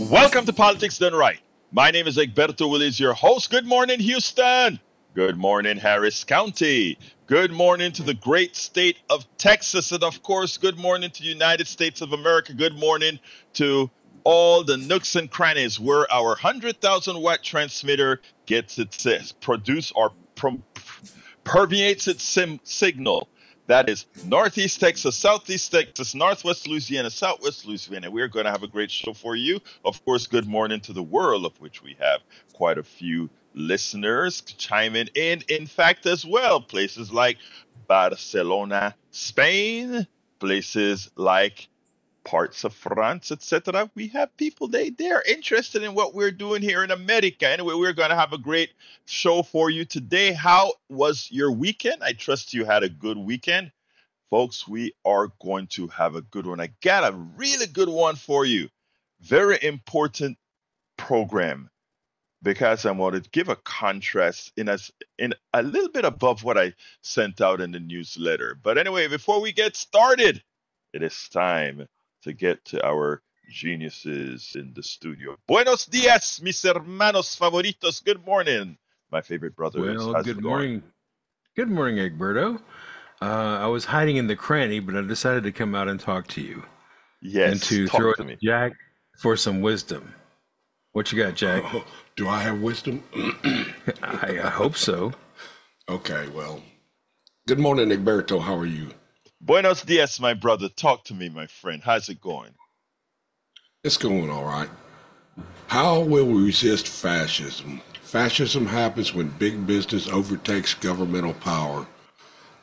Welcome to Politics Done Right. My name is Egberto Willies, your host. Good morning, Houston. Good morning, Harris County. Good morning to the great state of Texas. And of course, good morning to the United States of America. Good morning to all the nooks and crannies where our 100,000 watt transmitter gets its produce or permeates its signal. That is Northeast Texas, Southeast Texas, Northwest Louisiana, Southwest Louisiana. We're going to have a great show for you. Of course, good morning to the world, of which we have quite a few listeners chiming in. In fact, as well, places like Barcelona, Spain, places like parts of France, etc. We have people they're interested in what we're doing here in America. Anyway, we're going to have a great show for you today. How was your weekend? I trust you had a good weekend. Folks, we are going to have a good one. I got a really good one for you. Very important program because I want to give a contrast in a little bit above what I sent out in the newsletter. But anyway, before we get started, it is time to get to our geniuses in the studio. Buenos dias, mis hermanos favoritos. Good morning, my favorite brothers. Well, How's good it going? morning. Good morning, Egberto. I was hiding in the cranny, but I decided to come out and talk to you and Yes, to throw talk it to to me. Jack for some wisdom. What you got, Jack? Oh, do I have wisdom? I hope so. Okay, well, good morning, Egberto. How are you? Buenos dias, my brother. Talk to me, my friend. How's it going? It's going all right. How will we resist fascism? Fascism happens when big business overtakes governmental power.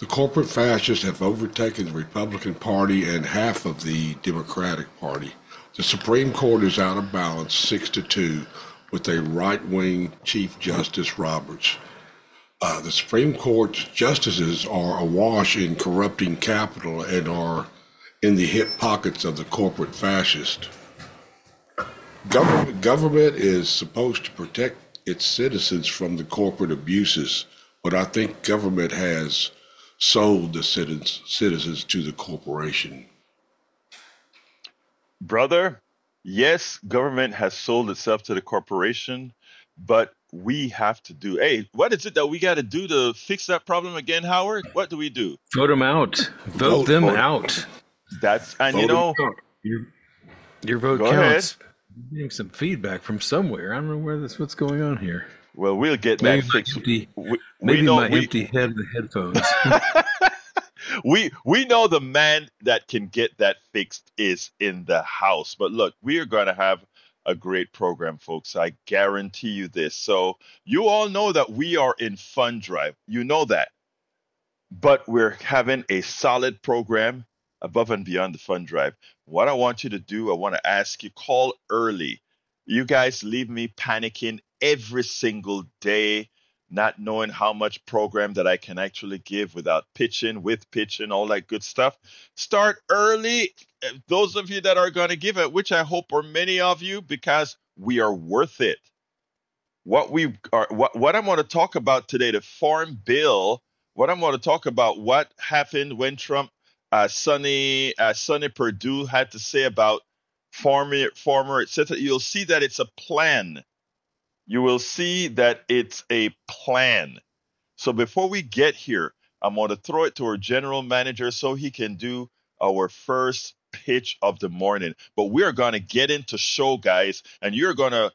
The corporate fascists have overtaken the Republican Party and half of the Democratic Party. The Supreme Court is out of balance 6-2 with a right-wing Chief Justice Roberts. The Supreme Court's justices are awash in corrupting capital and are in the hip pockets of the corporate fascist. Government is supposed to protect its citizens from the corporate abuses, but I think government has sold the citizens to the corporation. Brother, yes, government has sold itself to the corporation, but we have to do. Hey, what is it that we got to do to fix that problem again, Howard? What do we do? Vote them out. Vote Vote, them Vote. out. And you vote 'em know, out. Your, your vote go ahead. counts. I'm getting some feedback from somewhere. I don't know what's going on here. Well, we'll get that Maybe my fixed. empty, We maybe know my empty head of the headphones. we know the man that can get that fixed is in the house. But look, we are going to have a great program, folks. I guarantee you this. So you all know that we are in Fund Drive. You know that. But we're having a solid program above and beyond the Fund Drive. What I want you to do, I want to ask you, call early. You guys leave me panicking every single day, not knowing how much program that I can actually give without pitching, with pitching, all that good stuff. Start early. Those of you that are going to give it, which I hope are many of you, because we are worth it. What I'm going to talk about today, the Farm Bill. What I'm going to talk about, what happened when Trump, Sonny Perdue had to say about farmer, etc. You'll see that it's a plan. You will see that it's a plan. So before we get here, I'm going to throw it to our general manager so he can do our first pitch of the morning. But we're going to get into show, guys, and you're going to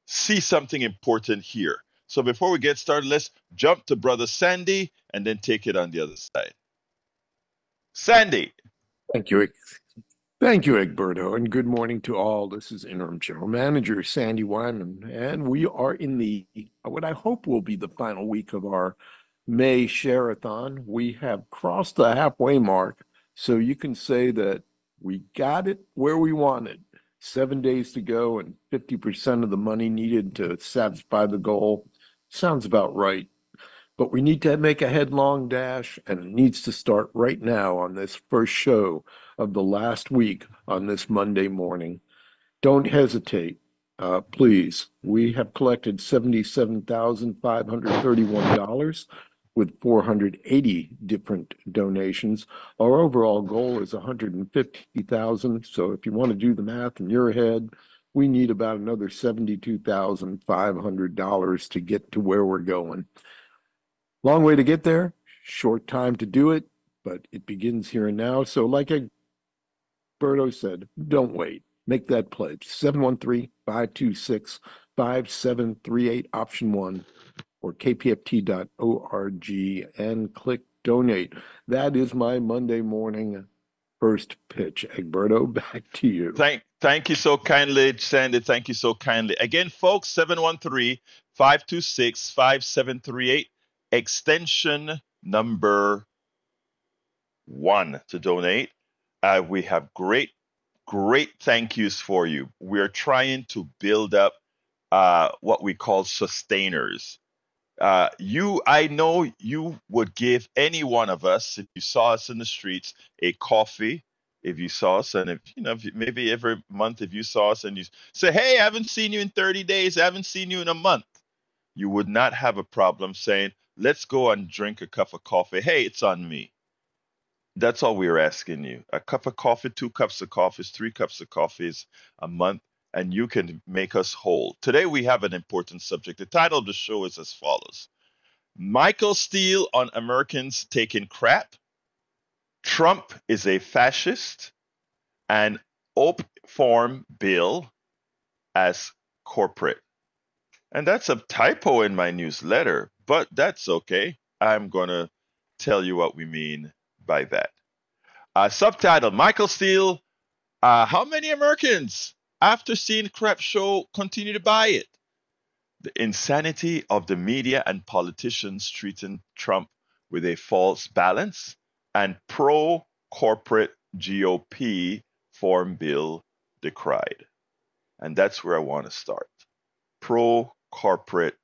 see something important here. So before we get started, let's jump to Brother Sandy and then take it on the other side. Sandy. Thank you. Thank you, Egberto, and good morning to all. This is Interim General Manager Sandy Wyman, and we are in the what I hope will be the final week of our May Share-a-thon. We have crossed the halfway mark, so you can say that we got it where we wanted. 7 days to go and 50% of the money needed to satisfy the goal. Sounds about right. But we need to make a headlong dash, and it needs to start right now on this first show of the last week on this Monday morning. Don't hesitate, please. We have collected $77,531 with 480 different donations. Our overall goal is 150,000. So if you want to do the math in your head, we need about another $72,500 to get to where we're going. Long way to get there, short time to do it, but it begins here and now. So like Berto said, don't wait. Make that pledge. 713-526-5738, option 1, or kpft.org, and click donate. That is my Monday morning first pitch. Egberto, back to you. Thank you so kindly, Sandy. Thank you so kindly. Again, folks, 713-526-5738, extension number 1 to donate. We have great thank yous for you. We're trying to build up what we call sustainers. I know you would give any one of us, if you saw us in the streets, a coffee. If you saw us, and maybe every month, if you saw us and you say, "Hey, I haven't seen you in 30 days, I haven't seen you in a month," you would not have a problem saying, "Let's go and drink a cup of coffee. Hey, it's on me." That's all we're asking you. A cup of coffee, 2 cups of coffee, 3 cups of coffees a month, and you can make us whole. Today we have an important subject. The title of the show is as follows: Michael Steele on Americans taking crap, Trump is a fascist, and OP Farm Bill as corporate. And that's a typo in my newsletter, but that's okay. I'm going to tell you what we mean by that. Subtitle: Michael Steele, how many Americans, after seeing crap show, continue to buy it? The insanity of the media and politicians treating Trump with a false balance, and pro-corporate GOP Farm Bill decried. And that's where I want to start. Pro-corporate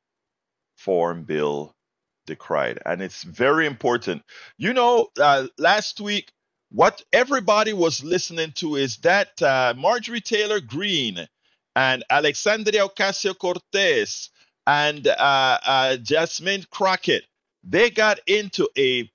Farm Bill decried. And it's very important. Last week, what everybody was listening to is that Marjorie Taylor Greene and Alexandria Ocasio-Cortez and Jasmine Crockett, they got into a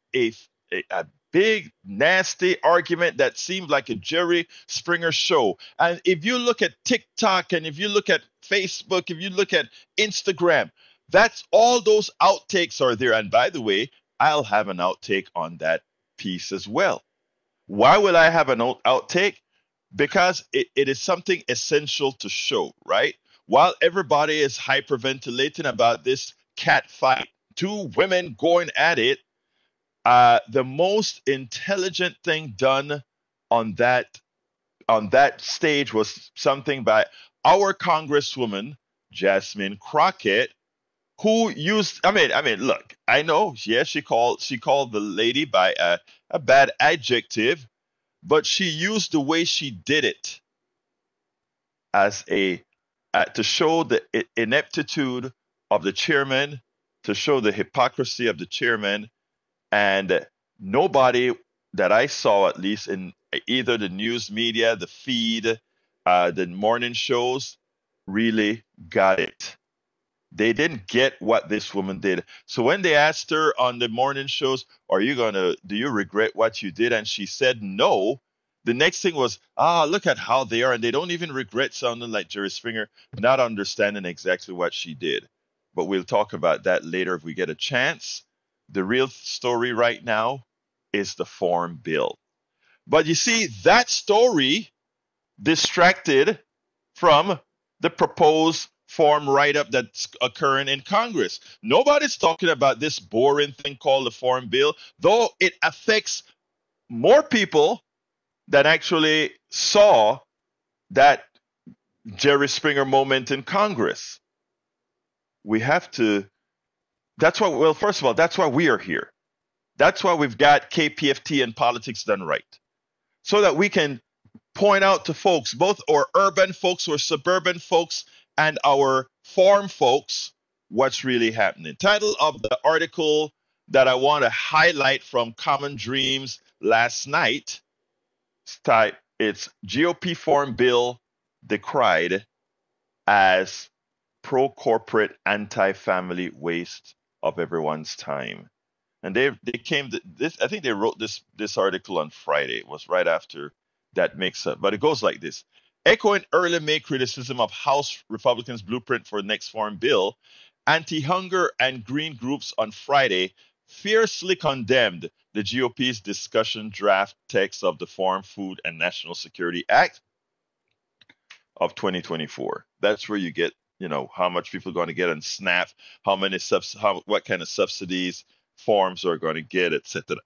big, nasty argument that seemed like a Jerry Springer show. And if you look at TikTok, and if you look at Facebook, if you look at Instagram, that's all those outtakes are there. And by the way, I'll have an outtake on that piece as well. Why will I have an outtake? Because it is something essential to show, right? While everybody is hyperventilating about this cat fight, 2 women going at it, the most intelligent thing done on that stage was something by our Congresswoman Jasmine Crockett, who used. Look, I know, yes, she called the lady by a bad adjective, but she used the way she did it as to show the ineptitude of the chairman, to show the hypocrisy of the chairman. And nobody that I saw, at least in either the news media, the feed, the morning shows, really got it. They didn't get what this woman did. So when they asked her on the morning shows, do you regret what you did? And she said no. The next thing was, look at how they are. And they don't even regret sounding like Jerry Springer, not understanding exactly what she did. But we'll talk about that later if we get a chance. The real story right now is the Farm Bill. But you see, that story distracted from the proposed farm write-up that's occurring in Congress. Nobody's talking about this boring thing called the Farm Bill, though it affects more people than actually saw that Jerry Springer moment in Congress. We have to. That's why. Well, first of all, that's why we are here. That's why we've got KPFT and Politics Done Right, so that we can point out to folks, both our urban folks or suburban folks and our farm folks, what's really happening. Title of the article that I want to highlight from Common Dreams last night, it's GOP Farm Bill decried as pro-corporate, anti-family waste of everyone's time. And they came to this. I think they wrote this article on Friday. It was right after that mix-up. But it goes like this: Echoing early May criticism of House Republicans' blueprint for next farm bill, anti-hunger and green groups on Friday fiercely condemned the GOP's discussion draft text of the Farm, Food, and National Security Act of 2024. That's where you get, how much people are going to get on SNAP, what kind of subsidies farms are going to get, etc.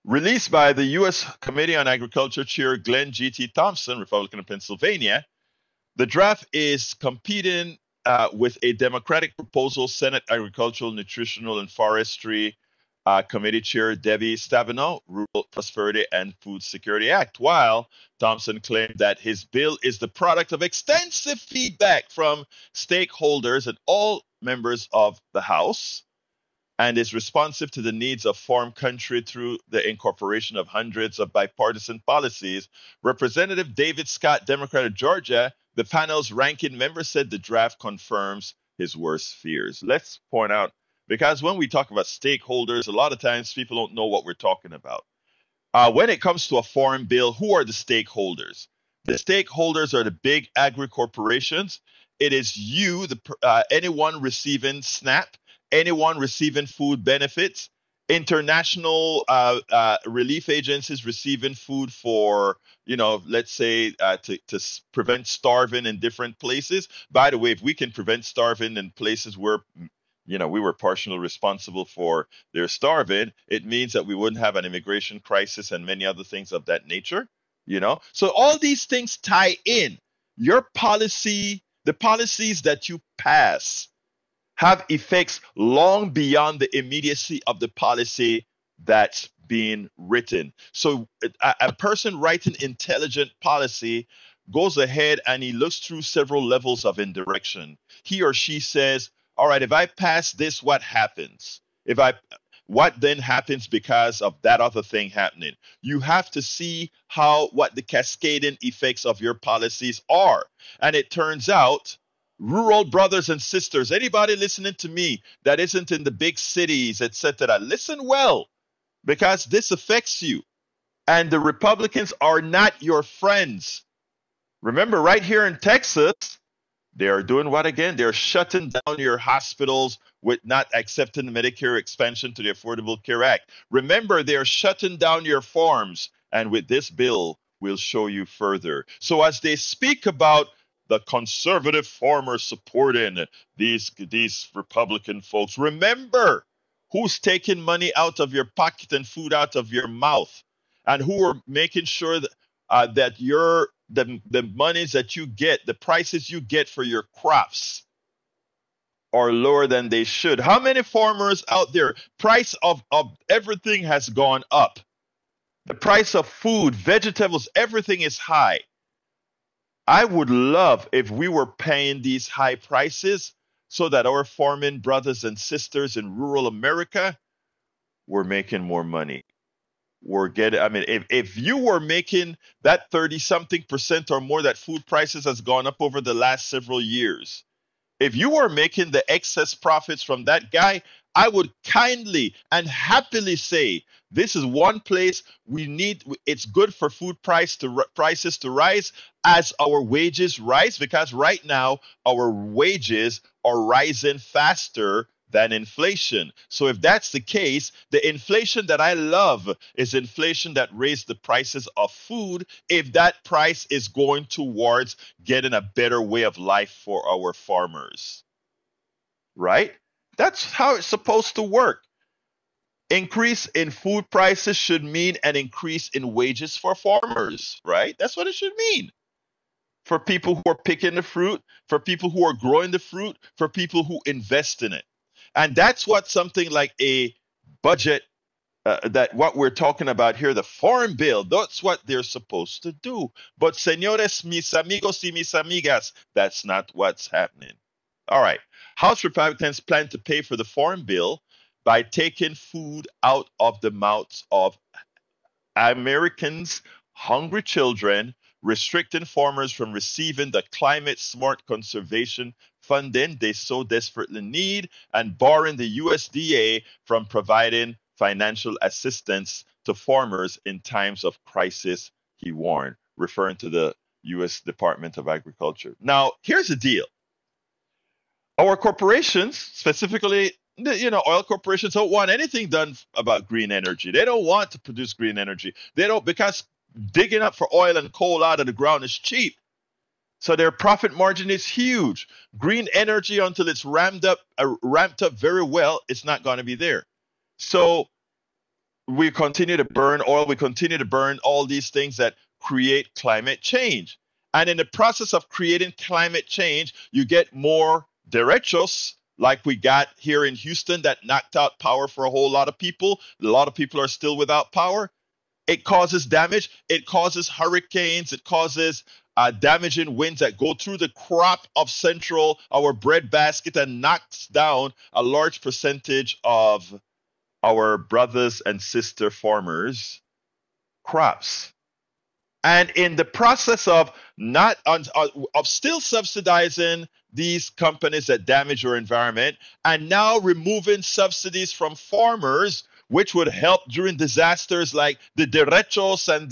Released by the U.S. Committee on Agriculture Chair Glenn G.T. Thompson, Republican of Pennsylvania, the draft is competing with a Democratic proposal, Senate Agricultural, Nutritional, and Forestry Committee Chair Debbie Stabenow, Rural Prosperity and Food Security Act, while Thompson claimed that his bill is the product of extensive feedback from stakeholders and all members of the House and is responsive to the needs of farm country through the incorporation of hundreds of bipartisan policies. Representative David Scott, Democrat of Georgia, the panel's ranking member, said the draft confirms his worst fears. Let's point out, because when we talk about stakeholders, a lot of times people don't know what we're talking about. When it comes to a farm bill, who are the stakeholders? The stakeholders are the big agri corporations. It is you, anyone receiving SNAP, anyone receiving food benefits, international relief agencies receiving food for, let's say to prevent starving in different places. By the way, if we can prevent starving in places where we were partially responsible for their starving, it means that we wouldn't have an immigration crisis and many other things of that nature, So all these things tie in. Your policy, the policies that you pass have effects long beyond the immediacy of the policy that's being written. So a person writing intelligent policy goes ahead and he looks through several levels of indirection. He or she says, all right, if I pass this, what happens? What then happens because of that other thing happening? You have to see what the cascading effects of your policies are. And it turns out, rural brothers and sisters, anybody listening to me that isn't in the big cities, etc., listen well, because this affects you. And the Republicans are not your friends. Remember, right here in Texas, they are doing what again? They're shutting down your hospitals with not accepting the Medicare expansion to the Affordable Care Act. Remember, they're shutting down your farms. And with this bill, we'll show you further. So as they speak about the conservative farmers supporting these Republican folks, remember who's taking money out of your pocket and food out of your mouth, and who are making sure that the monies that you get, the prices you get for your crops are lower than they should. How many farmers out there, price of everything has gone up. The price of food, vegetables, everything is high. I would love if we were paying these high prices so that our farming brothers and sisters in rural America were making more money. If you were making that 30-something% or more that food prices has gone up over the last several years, if you were making the excess profits from that guy, I would kindly and happily say this is one place it's good for food prices to rise as our wages rise, because right now our wages are rising faster than inflation. So if that's the case, the inflation that I love is inflation that raised the prices of food, if that price is going towards getting a better way of life for our farmers. Right? That's how it's supposed to work. Increase in food prices should mean an increase in wages for farmers, right? That's what it should mean. For people who are picking the fruit, for people who are growing the fruit, for people who invest in it. And that's what something like a budget, that what we're talking about here, the farm bill, that's what they're supposed to do. But señores, mis amigos y mis amigas, that's not what's happening. All right. House Republicans plan to pay for the farm bill by taking food out of the mouths of Americans' hungry children, restricting farmers from receiving the climate smart conservation funding they so desperately need, and barring the USDA from providing financial assistance to farmers in times of crisis, he warned, referring to the U.S. Department of Agriculture. Now, here's the deal. Our corporations, specifically, oil corporations, don't want anything done about green energy. They don't want to produce green energy. They don't, because digging up for oil and coal out of the ground is cheap. So their profit margin is huge. Green energy, until it's ramped up very well, it's not going to be there. So we continue to burn oil. We continue to burn all these things that create climate change. And in the process of creating climate change, you get more derechos, like we got here in Houston, that knocked out power for a whole lot of people. A lot of people are still without power. It causes damage. It causes hurricanes. It causes damaging winds that go through the crop of our breadbasket, and knocks down a large percentage of our brothers and sister farmers' crops. And in the process of still subsidizing these companies that damage our environment, and now removing subsidies from farmers, which would help during disasters like the derechos and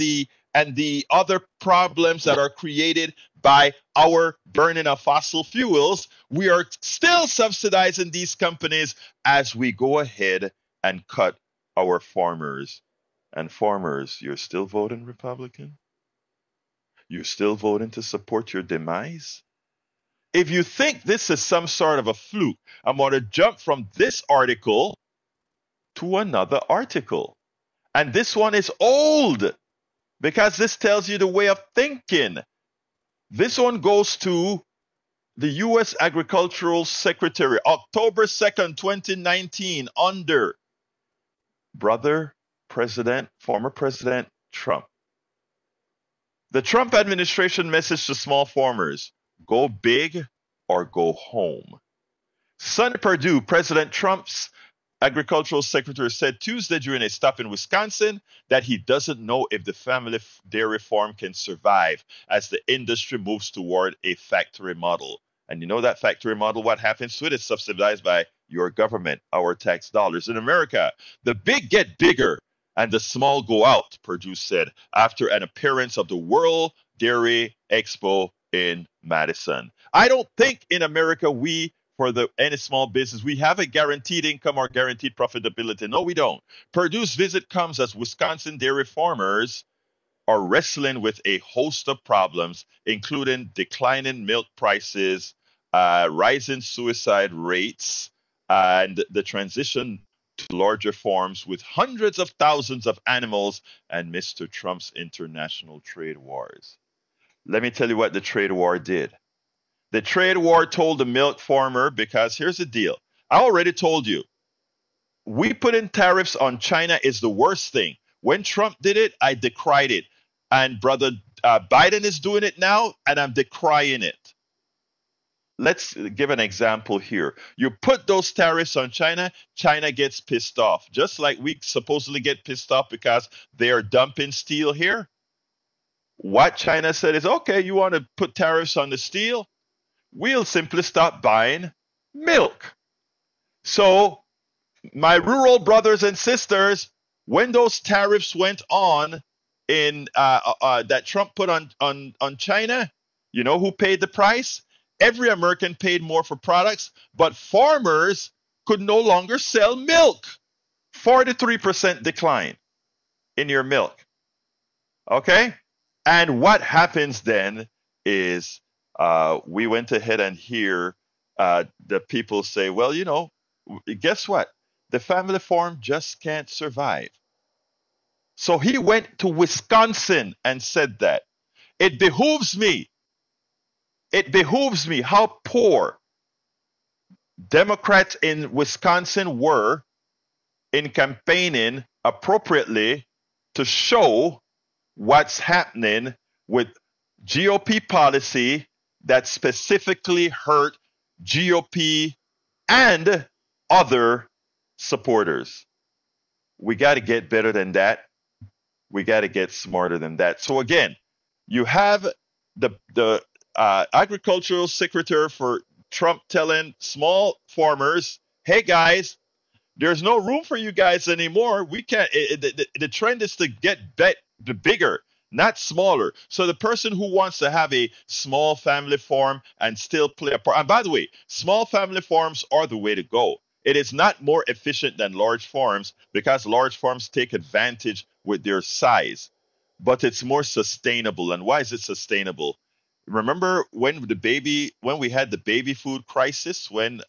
the other problems that are created by our burning of fossil fuels, we are still subsidizing these companies as we go ahead and cut our farmers. And farmers, you're still voting Republican? You're still voting to support your demise? If you think this is some sort of a fluke, I'm going to jump from this article to another article. And this one is old, because this tells you the way of thinking. This one goes to the U.S. Agricultural Secretary, October 2nd, 2019, under former President Trump. The Trump administration message to small farmers: go big or go home. Sonny Perdue, President Trump's agricultural secretary, said Tuesday during a stop in Wisconsin that he doesn't know if the family dairy farm can survive as the industry moves toward a factory model. And you know that factory model, what happens to it? It's subsidized by your government, our tax dollars. In America, the big get bigger and the small go out, Perdue said, after an appearance of the World Dairy Expo in Madison. I don't think in America for any small business, we have a guaranteed income or guaranteed profitability. No, we don't. Perdue's visit comes as Wisconsin dairy farmers are wrestling with a host of problems, including declining milk prices, rising suicide rates, and the transition to larger farms with hundreds of thousands of animals, and Mr. Trump's international trade wars. Let me tell you what the trade war did. The trade war told the milk farmer, because here's the deal. I already told you, we put in tariffs on China is the worst thing. When Trump did it, I decried it. And brother Biden is doing it now, and I'm decrying it. Let's give an example here. You put those tariffs on China, China gets pissed off. Just like we supposedly get pissed off because they are dumping steel here. What China said is, okay, you want to put tariffs on the steel? We'll simply stop buying milk. So, my rural brothers and sisters, when those tariffs went on that Trump put on China, you know who paid the price? Every American paid more for products, but farmers could no longer sell milk. 43% decline in your milk. Okay? And what happens then is we went ahead and hear the people say, well, you know, guess what? The family farm just can't survive. So he went to Wisconsin and said that. It behooves me how poor Democrats in Wisconsin were in campaigning appropriately to show what's happening with GOP policy that specifically hurt GOP and other supporters. We got to get better than that. We got to get smarter than that. So again, you have the agricultural secretary for Trump telling small farmers, hey guys, there's no room for you guys anymore. We can't. The trend is to get bigger. not smaller. So the person who wants to have a small family farm and still play a part, and by the way, small family farms are the way to go. It is not more efficient than large farms because large farms take advantage with their size, but it's more sustainable. And why is it sustainable? Remember when we had the baby food crisis, when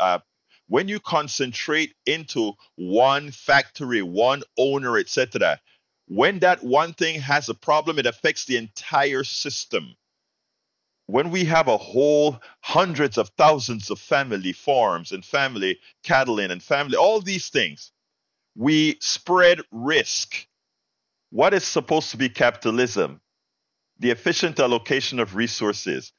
you concentrate into one factory, one owner, etc., when that one thing has a problem, it affects the entire system. When we have a whole hundreds of thousands of family farms and family cattling and family, all these things, we spread risk. What is supposed to be capitalism? The efficient allocation of resources.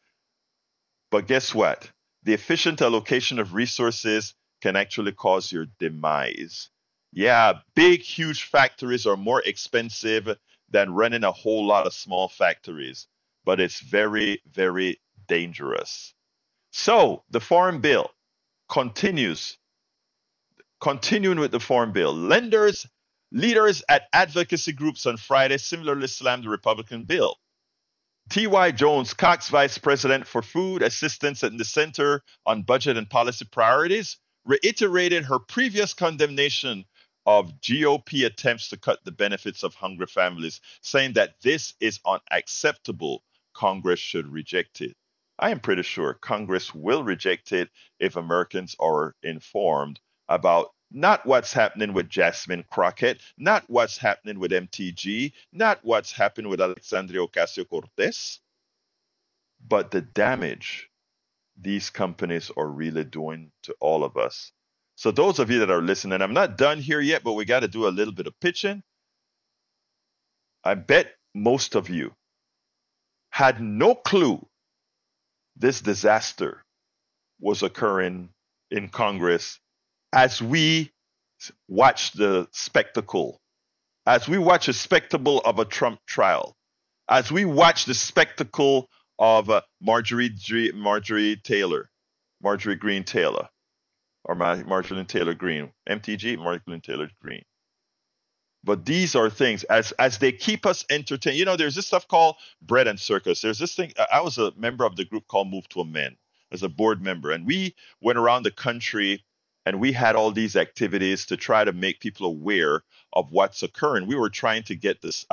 But guess what? The efficient allocation of resources can actually cause your demise. Yeah, big, huge factories are more expensive than running a whole lot of small factories, but it's very, very dangerous. So the Farm Bill continues. Continuing with the Farm Bill, leaders at advocacy groups on Friday similarly slammed the Republican bill. T.Y. Jones, Cox Vice President for Food Assistance at the Center on Budget and Policy Priorities, reiterated her previous condemnation of GOP attempts to cut the benefits of hungry families, saying that this is unacceptable. Congress should reject it. I am pretty sure Congress will reject it if Americans are informed about not what's happening with Jasmine Crockett, not what's happening with MTG, not what's happening with Alexandria Ocasio Cortez, but the damage these companies are really doing to all of us. So, those of you that are listening, I'm not done here yet, but we got to do a little bit of pitching. I bet most of you had no clue this disaster was occurring in Congress as we watch the spectacle, as we watch a spectacle of a Trump trial, as we watch the spectacle of Marjorie Greene Taylor, or Marjorie Taylor Greene, MTG, Marjorie Taylor Greene. But these are things as they keep us entertained. You know, there's this stuff called bread and circus. There's this thing. I was a member of the group called Move to Amend as a board member, and we went around the country and we had all these activities to try to make people aware of what's occurring. We were trying to get this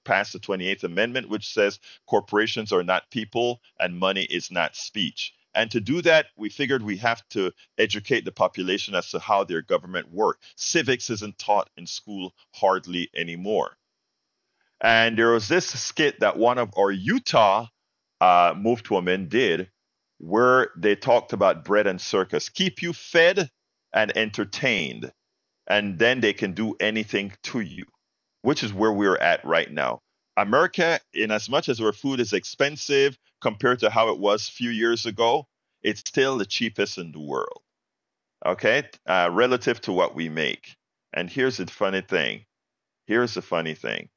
past the 28th Amendment, which says corporations are not people and money is not speech. And to do that, we figured we have to educate the population as to how their government works. Civics isn't taught in school hardly anymore. And there was this skit that one of our Utah Move to Amend did, where they talked about bread and circus. Keep you fed and entertained, and then they can do anything to you, which is where we're at right now. America, in as much as our food is expensive compared to how it was a few years ago, it's still the cheapest in the world, okay, relative to what we make. And here's the funny thing. Here's the funny thing.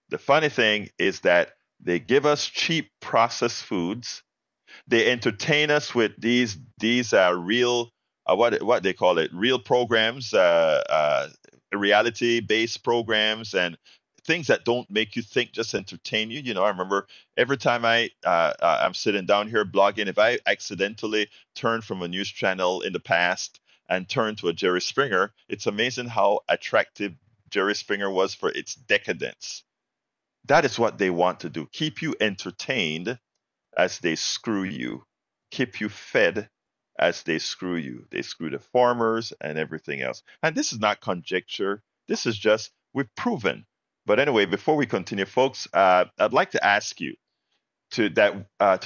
The funny thing is that they give us cheap processed foods. They entertain us with these real what they call it, real programs, reality-based programs, and things that don't make you think, just entertain you. You know, I remember every time I'm sitting down here blogging, if I accidentally turn from a news channel in the past and turn to a Jerry Springer, it's amazing how attractive Jerry Springer was for its decadence. That is what they want to do. Keep you entertained as they screw you. Keep you fed as they screw you. They screw the farmers and everything else. And this is not conjecture. This is just, we've proven. But anyway, before we continue, folks, I'd like to ask you to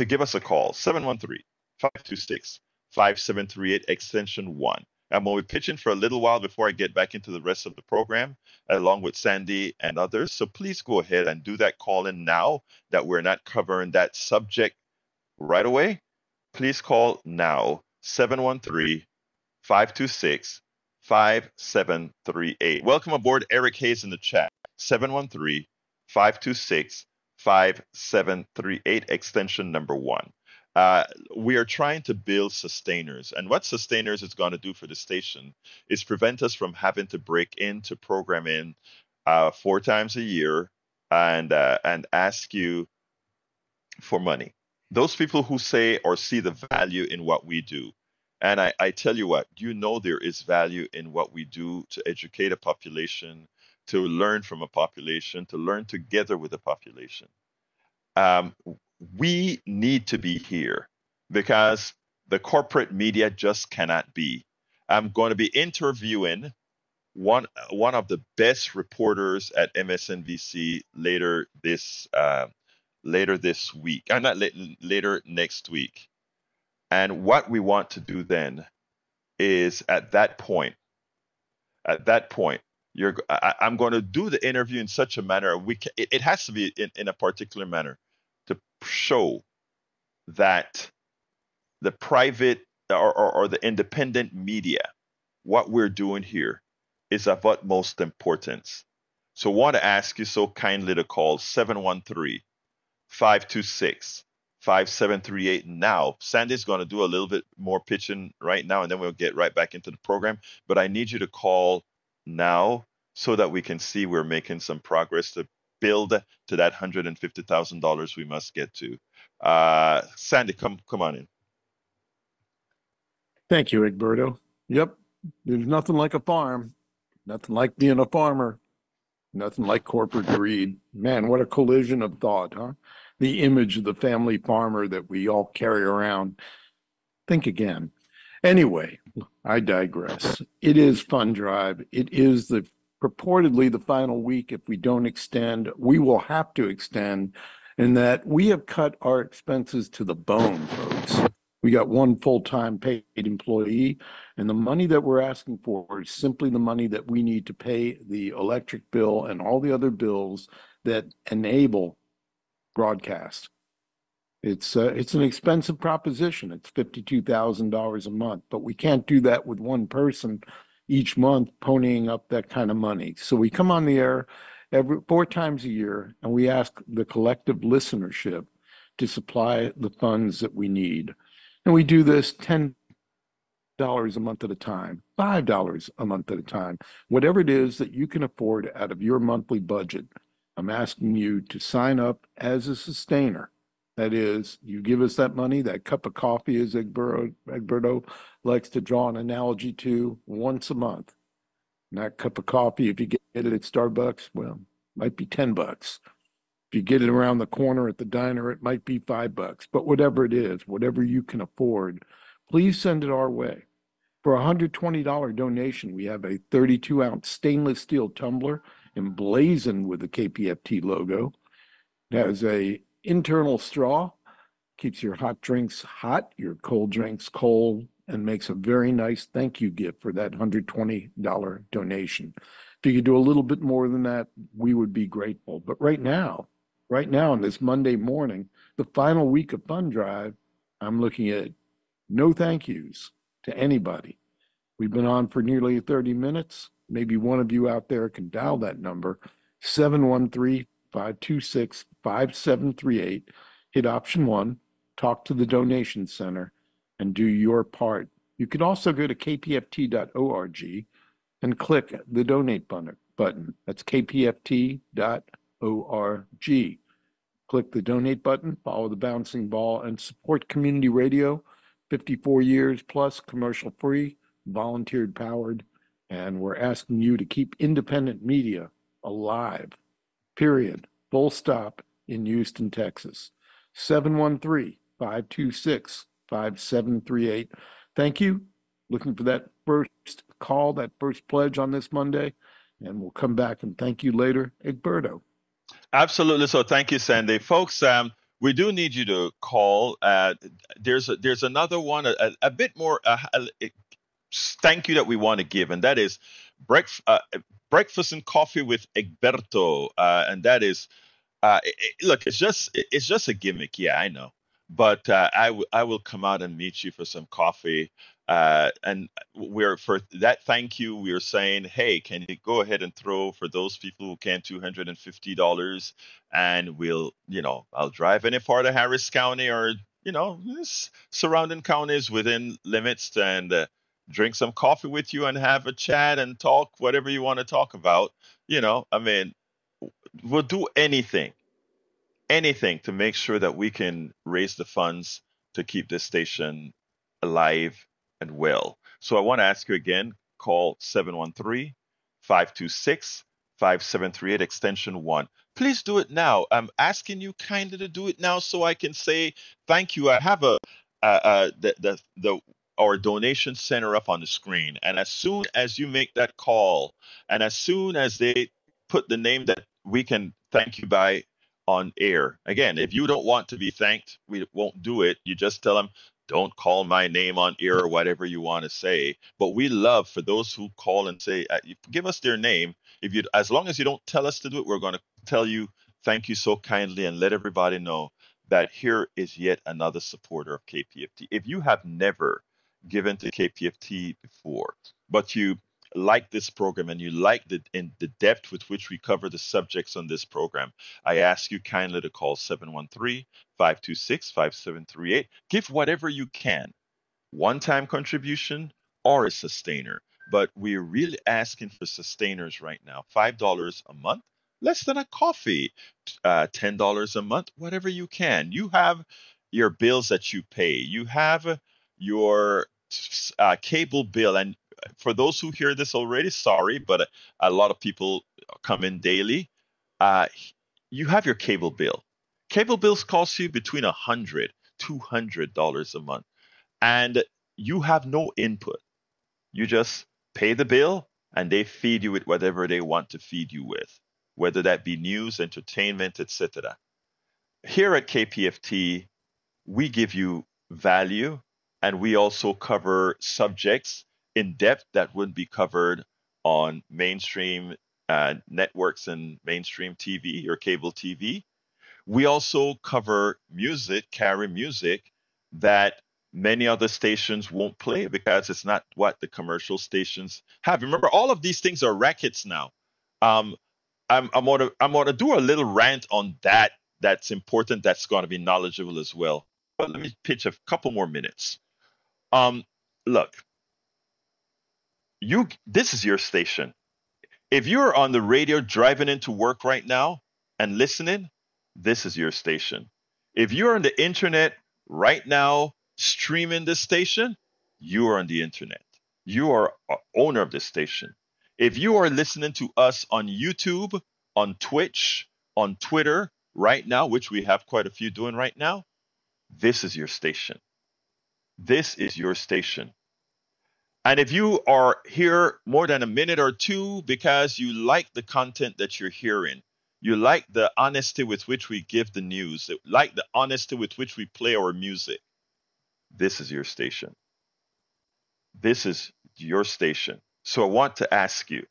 give us a call, 713-526-5738, extension 1. I'm going to be pitching for a little while before I get back into the rest of the program, along with Sandy and others. So please go ahead and do that call in now that we're not covering that subject right away. Please call now, 713-526-5738. Welcome aboard, Eric Hayes in the chat, 713-526-5738, extension number 1. We are trying to build sustainers, and what sustainers is going to do for the station is prevent us from having to break into programming 4 times a year, and ask you for money. Those people who say or see the value in what we do. And I tell you what, there is value in what we do to educate a population, to learn from a population, to learn together with a population. Um, we need to be here because the corporate media just cannot be. I'm going to be interviewing one of the best reporters at MSNBC later this week, not later next week. And what we want to do then is at that point, I'm going to do the interview in such a manner it has to be in a particular manner to show that the private or the independent media, what we're doing here is of utmost importance. So I want to ask you so kindly to call 713-526-5738 now. Sandy's going to do a little bit more pitching right now, and then we'll get right back into the program. But I need you to call now so that we can see we're making some progress to build to that $150,000 we must get to. Sandy, come on in. Thank you, Egberto. Yep, there's nothing like a farm, nothing like being a farmer, nothing like corporate greed. Man, what a collision of thought, huh? The image of the family farmer that we all carry around. Think again. Anyway, I digress. It is Fund Drive. It is purportedly the final week. If we don't extend, we will have to extend, in that we have cut our expenses to the bone, folks. We got one full-time paid employee, and the money that we're asking for is simply the money that we need to pay the electric bill and all the other bills that enable broadcast. It's an expensive proposition. It's $52,000 a month, but we can't do that with one person each month ponying up that kind of money. So we come on the air every 4 times a year, and we ask the collective listenership to supply the funds that we need. And we do this $10 a month at a time, $5 a month at a time, whatever it is that you can afford out of your monthly budget. I'm asking you to sign up as a sustainer. That is, you give us that money, that cup of coffee, as Egberto likes to draw an analogy to, once a month. And that cup of coffee, if you get it at Starbucks, well, might be $10. If you get it around the corner at the diner, it might be $5. But whatever it is, whatever you can afford, please send it our way. For a $120 donation, we have a 32-ounce stainless steel tumbler emblazoned with the KPFT logo. It has a internal straw, keeps your hot drinks hot, your cold drinks cold, and makes a very nice thank you gift for that $120 donation. If you could do a little bit more than that, we would be grateful. But right now, on this Monday morning, the final week of Fund Drive, I'm looking at no thank yous to anybody. We've been on for nearly 30 minutes. Maybe one of you out there can dial that number, 713-526-5738, hit option 1, talk to the donation center, and do your part. You can also go to kpft.org and click the donate button. That's kpft.org. Click the donate button, follow the bouncing ball, and support community radio, 54 years plus, commercial free, volunteer powered, and we're asking you to keep independent media alive. Period. Full stop in Houston, Texas. 713-526-5738. Thank you. Looking for that first call, that first pledge on this Monday, and we'll come back and thank you later. Egberto. Absolutely. So thank you, Sandy. Folks, we do need you to call. There's another one, a bit more thank you that we want to give, and that is breakfast and coffee with Egberto, and that is look, it's just a gimmick. Yeah, I know, but I will come out and meet you for some coffee. And we're for that thank you. We are saying, hey, can you go ahead and throw for those people who can $250, and I'll drive any part of Harris County or surrounding counties within limits and drink some coffee with you and have a chat and talk whatever you want to talk about. I mean, we'll do anything to make sure that we can raise the funds to keep this station alive and well. So I want to ask you again, call 713-526-5738 extension 1. Please do it now. I'm asking you kindly to do it now so I can say thank you. I have the our donation center up on the screen, and as soon as you make that call, and as soon as they put the name that we can thank you by on air. Again, if you don't want to be thanked, we won't do it. You just tell them, don't call my name on air or whatever you want to say. But we love for those who call and say, give us their name. If you, as long as you don't tell us to do it, we're going to tell you thank you so kindly and let everybody know that here is yet another supporter of KPFT. If you have never given to KPFT before, but you like this program and you like the depth with which we cover the subjects on this program, I ask you kindly to call 713-526-5738. Give whatever you can, one-time contribution or a sustainer. But we're really asking for sustainers right now. $5 a month, less than a coffee, $10 a month, whatever you can. You have your bills that you pay. You have your cable bill. And for those who hear this already, sorry, but a lot of people come in daily. Uh, you have your cable bill. Cable bills cost you between $100, $200 a month, and you have no input. You just pay the bill, and they feed you with whatever they want to feed you with, whether that be news, entertainment, etc. Here at KPFT, we give you value, and we also cover subjects in depth that wouldn't be covered on mainstream networks and mainstream TV or cable TV. We also cover music, carry music that many other stations won't play because it's not what the commercial stations have. Remember, all of these things are rackets now. Um, I'm gonna do a little rant on that. That's important. That's going to be knowledgeable as well. But let me pitch a couple more minutes. Um, Look, this is your station. If you're on the radio driving into work right now and listening, this is your station. If you're on the internet right now streaming this station, you are on the internet. You are owner of this station. If you are listening to us on YouTube, on Twitch, on Twitter right now, which we have quite a few doing right now, this is your station. This is your station. And if you are here more than a minute or two because you like the content that you're hearing, you like the honesty with which we give the news, like the honesty with which we play our music, this is your station. This is your station. So I want to ask you,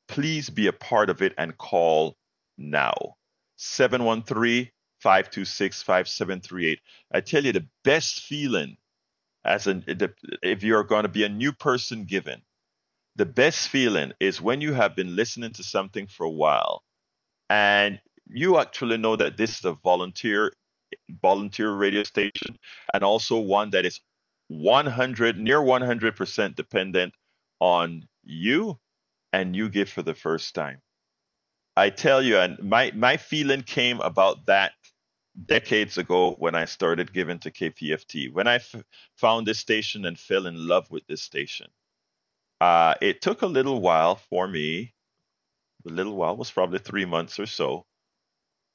please be a part of it and call now. 713-526-5738. I tell you, the best feeling if you're going to be a new person given, the best feeling is when you have been listening to something for a while and you actually know that this is a volunteer radio station and also one that is 100% dependent on you, and you give for the first time. I tell you, and my feeling came about that decades ago when I started giving to KPFT. When I found this station and fell in love with this station, it took a little while for me. The little while was probably 3 months or so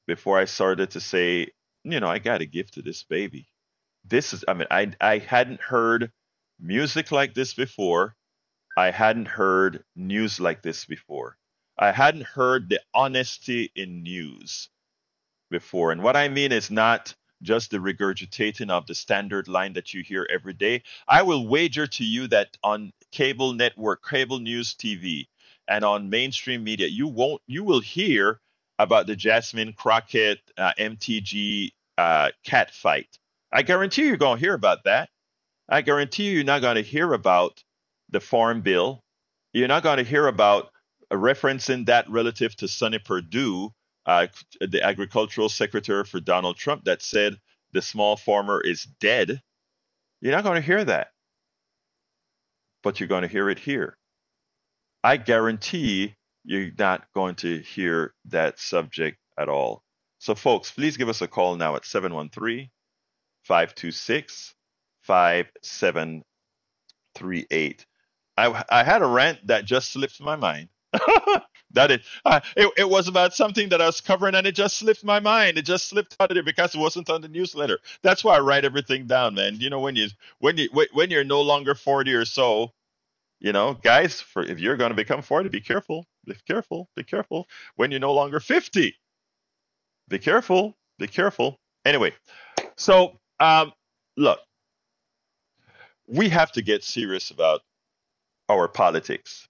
before I started to say, I got to give to this baby. I hadn't heard music like this before. I hadn't heard news like this before. I hadn't heard the honesty in news before. And what I mean is not just the regurgitating of the standard line that you hear every day. I will wager to you that on cable network, cable news TV, and on mainstream media, you will hear about the Jasmine Crockett MTG cat fight. I guarantee you're going to hear about that. I guarantee you're not going to hear about the Farm Bill. You're not going to hear about referencing that relative to Sonny Perdue, the agricultural secretary for Donald Trump, that said the small farmer is dead. You're not going to hear that. But you're going to hear it here. I guarantee you're not going to hear that subject at all. So, folks, please give us a call now at 713 526 5738. I had a rant that just slipped my mind. It was about something that I was covering and it just slipped my mind. It just slipped out of there because it wasn't on the newsletter. That's why I write everything down, man. You know, when you're no longer 40 or so, you know, guys, if you're going to become 40, be careful, be careful, be careful. When you're no longer 50, be careful, be careful. Anyway, so look, we have to get serious about our politics.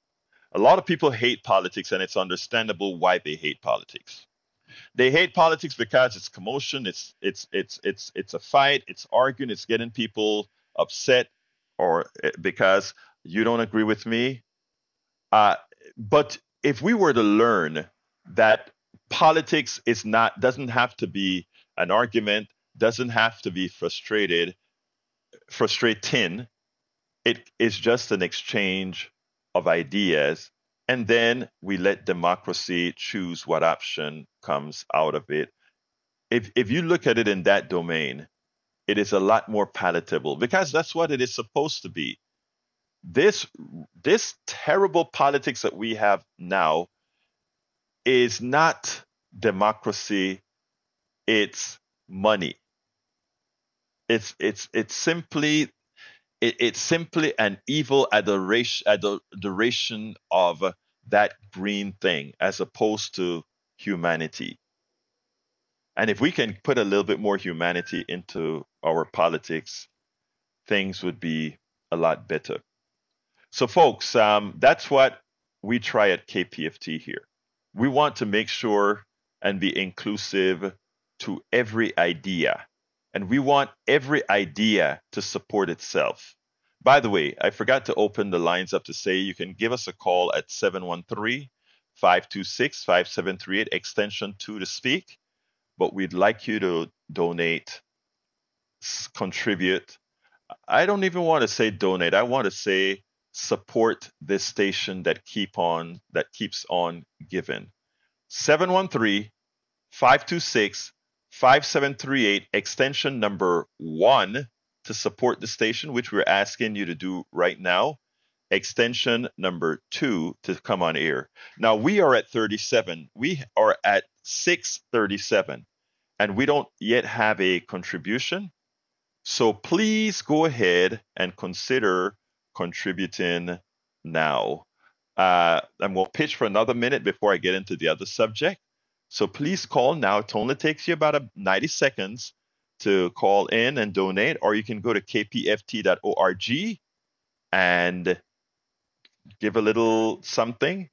A lot of people hate politics, and it's understandable why they hate politics. They hate politics because it's commotion, it's a fight, it's arguing, it's getting people upset, or because you don't agree with me. Uh, but if we were to learn that politics is not doesn't have to be an argument, doesn't have to be frustrating, it is just an exchange of ideas, and then we let democracy choose what option comes out of it. If you look at it in that domain, it is a lot more palatable because that's what it is supposed to be. This this terrible politics that we have now is not democracy, it's money. It's simply it's simply an evil adoration of that green thing as opposed to humanity. And if we can put a little bit more humanity into our politics, things would be a lot better. So, folks, that's what we try at KPFT here. We want to make sure and be inclusive to every idea, and we want every idea to support itself. By the way, I forgot to open the lines up to say you can give us a call at 713 526 5738 extension 2 to speak, but we'd like you to donate, contribute. I don't even want to say donate. I want to say support this station that keeps on giving. 713 526 5738 extension number 1 to support the station, which we're asking you to do right now. Extension number 2 to come on air. Now we are at 37. We are at 637 and we don't yet have a contribution. So please go ahead and consider contributing now. And we'll pitch for another minute before I get into the other subject. So please call now. It only takes you about 90 seconds to call in and donate, or you can go to kpft.org and give a little something,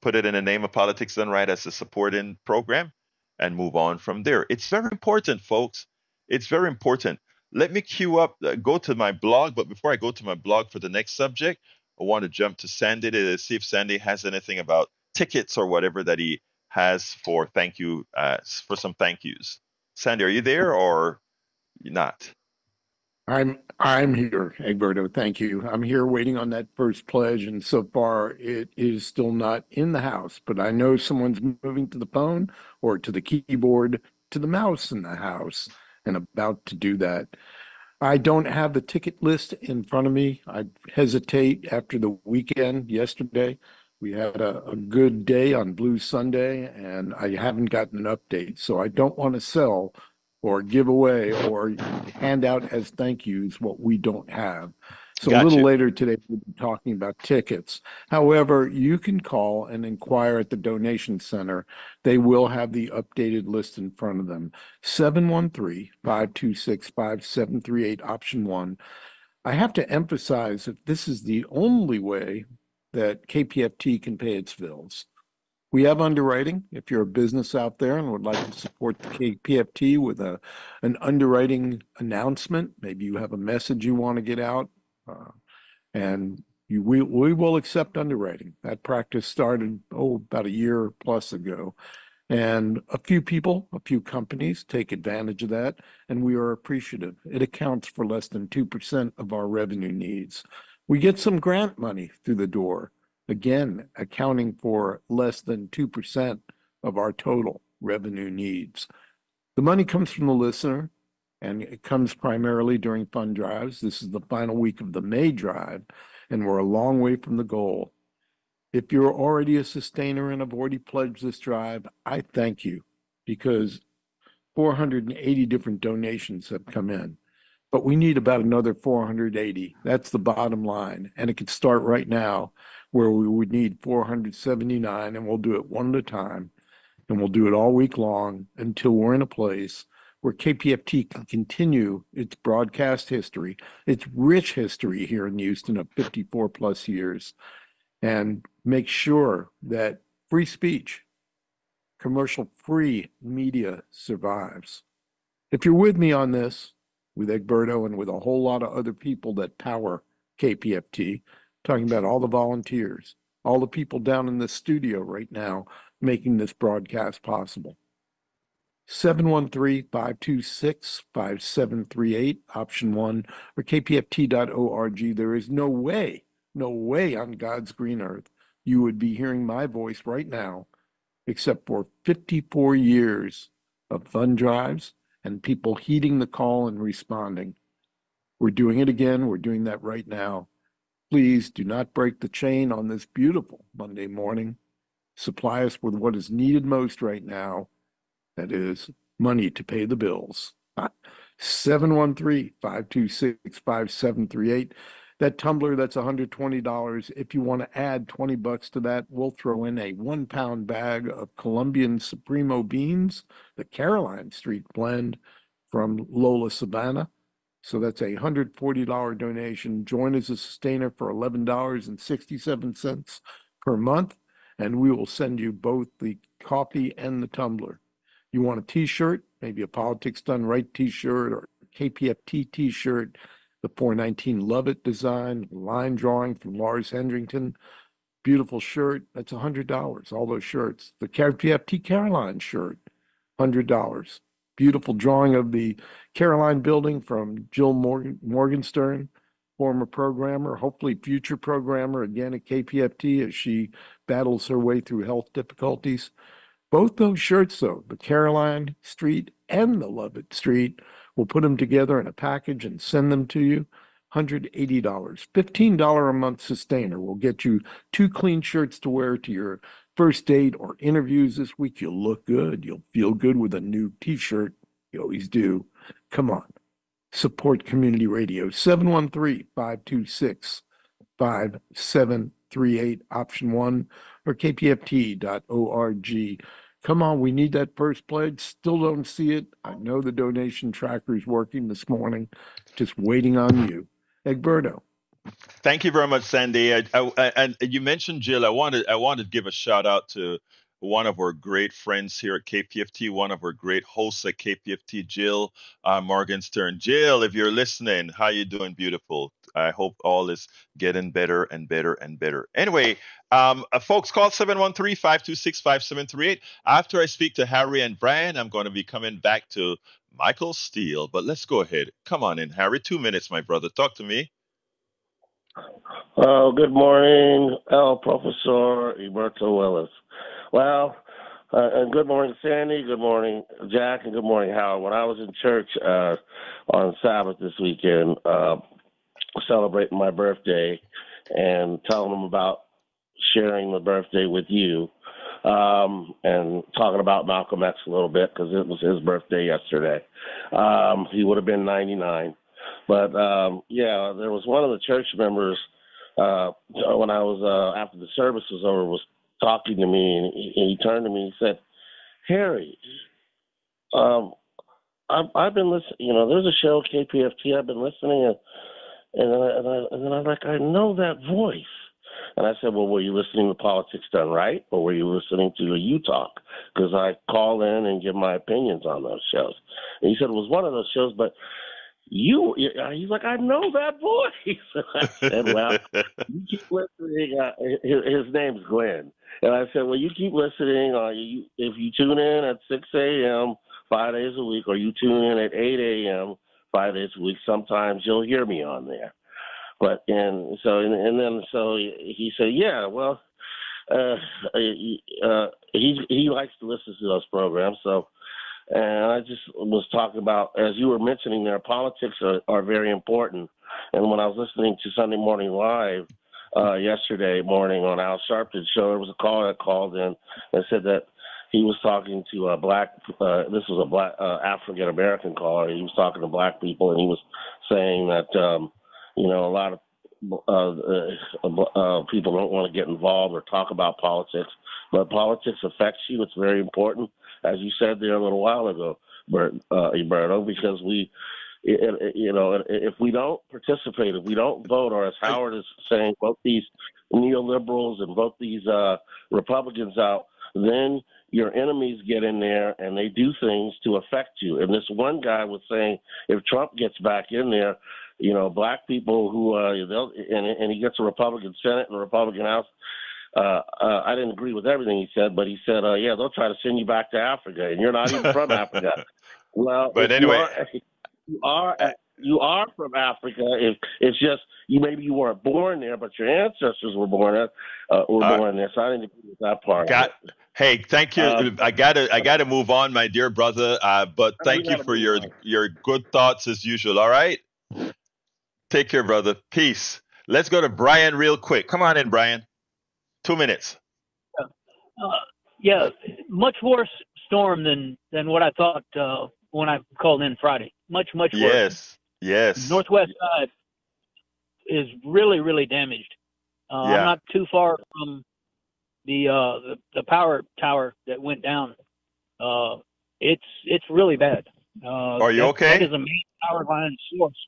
put it in the name of Politics Done Right as a supporting program, and move on from there. It's very important, folks. It's very important. Let me queue up, go to my blog, but before I go to my blog for the next subject, I want to jump to Sandy to see if Sandy has anything about tickets or whatever that he has for thank you, for some thank yous. Sandy, are you there or you're not? I'm here, Egberto. Thank you. I'm here waiting on that first pledge, and so far it is still not in the house, but I know someone's moving to the phone or to the keyboard to the mouse in the house and about to do that. I don't have the ticket list in front of me. I hesitate after the weekend yesterday. We had a good day on Blue Sunday, and I haven't gotten an update. So I don't want to sell or give away or hand out as thank yous what we don't have. So a little later today, we'll be talking about tickets. However, you can call and inquire at the donation center. They will have the updated list in front of them. 713-526-5738, option 1. I have to emphasize that this is the only way that KPFT can pay its bills. We have underwriting. If you're a business out there and would like to support the KPFT with an underwriting announcement, maybe you have a message you want to get out, and we will accept underwriting. That practice started, about a year plus ago. And a few people, a few companies take advantage of that, and we are appreciative. It accounts for less than 2% of our revenue needs. We get some grant money through the door. again, accounting for less than 2% of our total revenue needs. The money comes from the listener, and it comes primarily during fund drives. This is the final week of the May drive, and we're a long way from the goal. If you're already a sustainer and have already pledged this drive, I thank you, because 480 different donations have come in. But we need about another 480. That's the bottom line. And it could start right now, where we would need 479, and we'll do it one at a time. And we'll do it all week long until we're in a place where KPFT can continue its broadcast history, its rich history here in Houston of 54 plus years, and make sure that free speech, commercial-free media survives. If you're with me on this, with Egberto and with a whole lot of other people that power KPFT, talking about all the volunteers, all the people down in the studio right now making this broadcast possible. 713-526-5738, option 1, or kpft.org. There is no way on God's green earth you would be hearing my voice right now, except for 54 years of fund drives and people heeding the call and responding. We're doing it again. We're doing that right now. Please do not break the chain on this beautiful Monday morning. Supply us with what is needed most right now. That is money to pay the bills. 713-526-5738. That tumbler, that's $120. If you want to add $20 to that, we'll throw in a 1-pound bag of Colombian Supremo beans, the Caroline Street blend from Lola Savannah. So that's a $140 donation. Join as a sustainer for $11.67 per month, and we will send you both the coffee and the tumbler. You want a t-shirt, maybe a Politics Done Right t-shirt or KPFT t-shirt, the 419 Love It design, line drawing from Lars Hendrington, beautiful shirt, that's $100, all those shirts. The KPFT Caroline shirt, $100. Beautiful drawing of the Caroline building from Jill Morgenstern, former programmer, hopefully future programmer again at KPFT as she battles her way through health difficulties. Both those shirts, though, the Caroline Street and the Lovett Street, we'll put them together in a package and send them to you. $180. $15 a month sustainer will get you 2 clean shirts to wear to your first date or interviews this week. You'll look good. You'll feel good with a new t-shirt. You always do. Come on. Support community radio. 713-526-5738, option 1, or kpft.org. Come on, we need that first pledge. Still don't see it. I know the donation tracker is working this morning. Just waiting on you. Egberto. Thank you very much, Sandy. And you mentioned Jill. I wanted to give a shout out to one of our great friends here at KPFT, one of our great hosts at KPFT, Jill Morgenstern. Jill, if you're listening, how you doing, beautiful? I hope all is getting better and better and better. Anyway, folks, call 713-526-5738. After I speak to Harry and Brian, I'm going to be coming back to Michael Steele. But let's go ahead. Come on in, Harry. 2 minutes, my brother. Talk to me. Oh, good morning, El Professor Egberto Willis. Well, and good morning, Sandy. Good morning, Jack, and good morning, Howard. When I was in church on Sabbath this weekend, celebrating my birthday and telling them about sharing the birthday with you, and talking about Malcolm X a little bit because it was his birthday yesterday. He would have been 99. But, yeah, there was one of the church members when I was, after the service was over, was talking to me, and he turned to me and said, Harry, I've been listening, you know, there's a show, KPFT, I've been listening, and then I'm like, I know that voice. And I said, well, were you listening to Politics Done Right, or were you listening to You Talk? Because I call in and give my opinions on those shows. And he said it was one of those shows, but he's like, I know that voice. I said, well, you keep listening. His name's Glenn. And I said, well, you keep listening. If you tune in at 6 a.m. 5 days a week, or you tune in at 8 a.m. 5 days a week, sometimes you'll hear me on there. So he said, yeah, well, he likes to listen to those programs. So, and I just was talking about, as you were mentioning there, politics are very important. And when I was listening to Sunday Morning Live yesterday morning on Al Sharpton's show, there was a caller that called in and said that he was talking to a black, this was a black African American caller. He was talking to black people, and he was saying that, a lot of people don't want to get involved or talk about politics, but politics affects you. It's very important, as you said there a little while ago, Alberto, because if we don't participate, if we don't vote, or as Howard is saying, vote these neoliberals and vote these Republicans out, then your enemies get in there and they do things to affect you. And this one guy was saying, if Trump gets back in there, black people who and he gets a Republican Senate and a Republican House. I didn't agree with everything he said, but he said, yeah, they'll try to send you back to Africa, and you're not even from Africa. Well, but anyway, you are from Africa. It's just maybe you weren't born there, but your ancestors were born there. So I didn't agree with that part. Hey, thank you. I gotta move on, my dear brother. But thank you for your good thoughts as usual. All right. Take care, brother. Peace. Let's go to Brian real quick. Come on in, Brian. 2 minutes. Yeah, much worse storm than what I thought when I called in Friday. Much worse. Yes. Northwest side is really, really damaged. I'm not too far from the power tower that went down. It's really bad. Are you okay? That is a main power line source.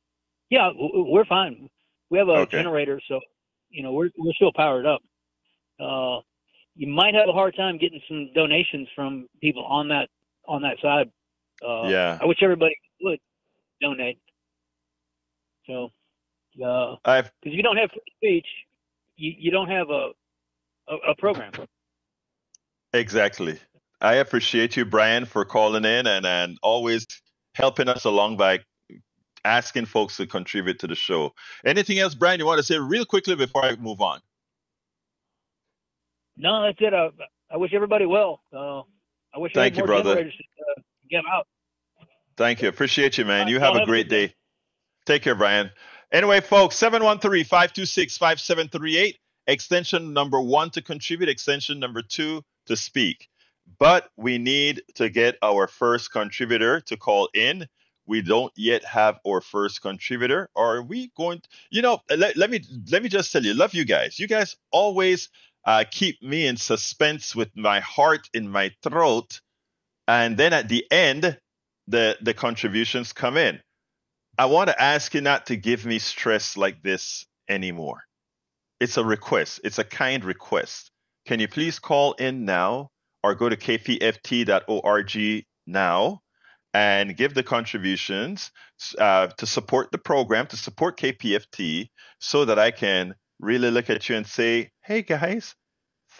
Yeah, we're fine. We have a generator, so we're still powered up. You might have a hard time getting some donations from people on that side. I wish everybody would donate. So, because if you don't have free speech, you don't have a program. Exactly. I appreciate you, Brian, for calling in and always helping us along by asking folks to contribute to the show. Anything else, Brian, you want to say real quickly before I move on? No, that's it. I wish everybody well. I wish Thank you, more brother. generators to get out. Thank you. Appreciate you, man. You have a great day. Take care, Brian. Anyway, folks, 713-526-5738, extension number 1 to contribute, extension number 2 to speak. But we need to get our first contributor to call in. We don't yet have our first contributor. Are we going to, let me just tell you, love you guys. You guys always keep me in suspense with my heart in my throat. And then at the end, the contributions come in. I want to ask you not to give me stress like this anymore. It's a request. It's a kind request. Can you please call in now or go to kpft.org now and give the contributions to support the program, to support KPFT, so that I can really look at you and say, hey, guys,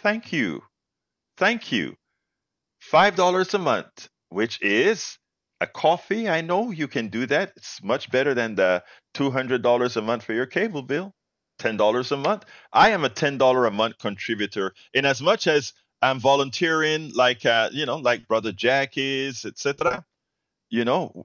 thank you. Thank you. $5 a month, which is a coffee. I know you can do that. It's much better than the $200 a month for your cable bill. $10 a month. I am a $10 a month contributor in as much as I'm volunteering, like Brother Jack is, etc.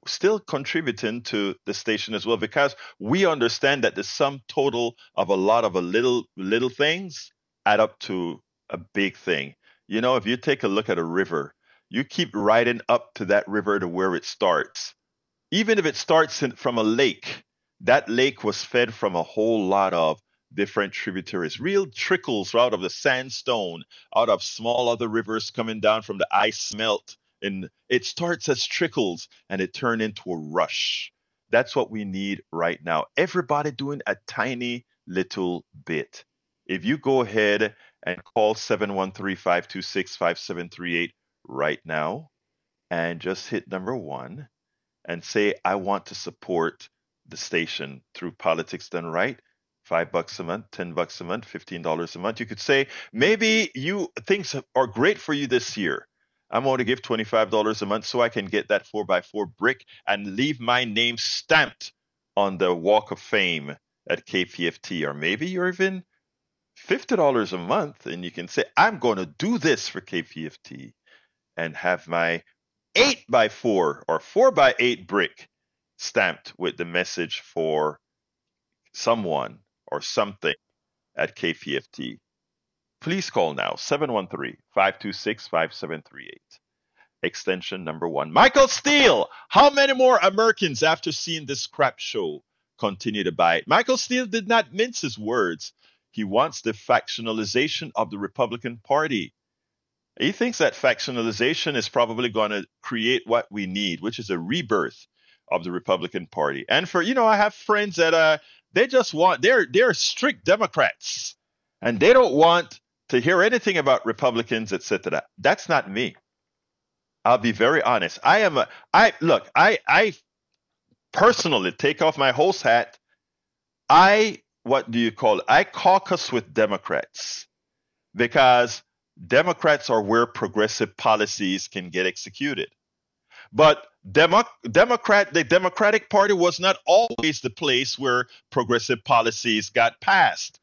Still contributing to the station as well, because we understand that the sum total of a lot of little things add up to a big thing. If you take a look at a river, you keep riding up to that river to where it starts. Even if it starts from a lake, that lake was fed from a whole lot of different tributaries, real trickles out of the sandstone, out of small other rivers coming down from the ice melt. And it starts as trickles and it turned into a rush. That's what we need right now. Everybody doing a tiny little bit. If you go ahead and call 713-526-5738 right now and just hit number 1 and say, I want to support the station through Politics Done Right. $5 a month, $10 a month, $15 a month. You could say, maybe things are great for you this year. I'm going to give $25 a month so I can get that 4x4 brick and leave my name stamped on the Walk of Fame at KPFT, or maybe you're even $50 a month, and you can say, I'm going to do this for KPFT and have my 8x4 or 4x8 brick stamped with the message for someone or something at KPFT. Please call now, 713-526-5738. Extension number 1. Michael Steele, how many more Americans, after seeing this crap show, continue to buy it? Michael Steele did not mince his words. He wants the factionalization of the Republican Party. He thinks that factionalization is probably going to create what we need, which is a rebirth of the Republican Party. And for, I have friends that they just want, they're strict Democrats, and they don't want to hear anything about Republicans, etc. That's not me. I'll be very honest. I personally take off my host hat. I caucus with Democrats because Democrats are where progressive policies can get executed. But the Democratic Party was not always the place where progressive policies got passed.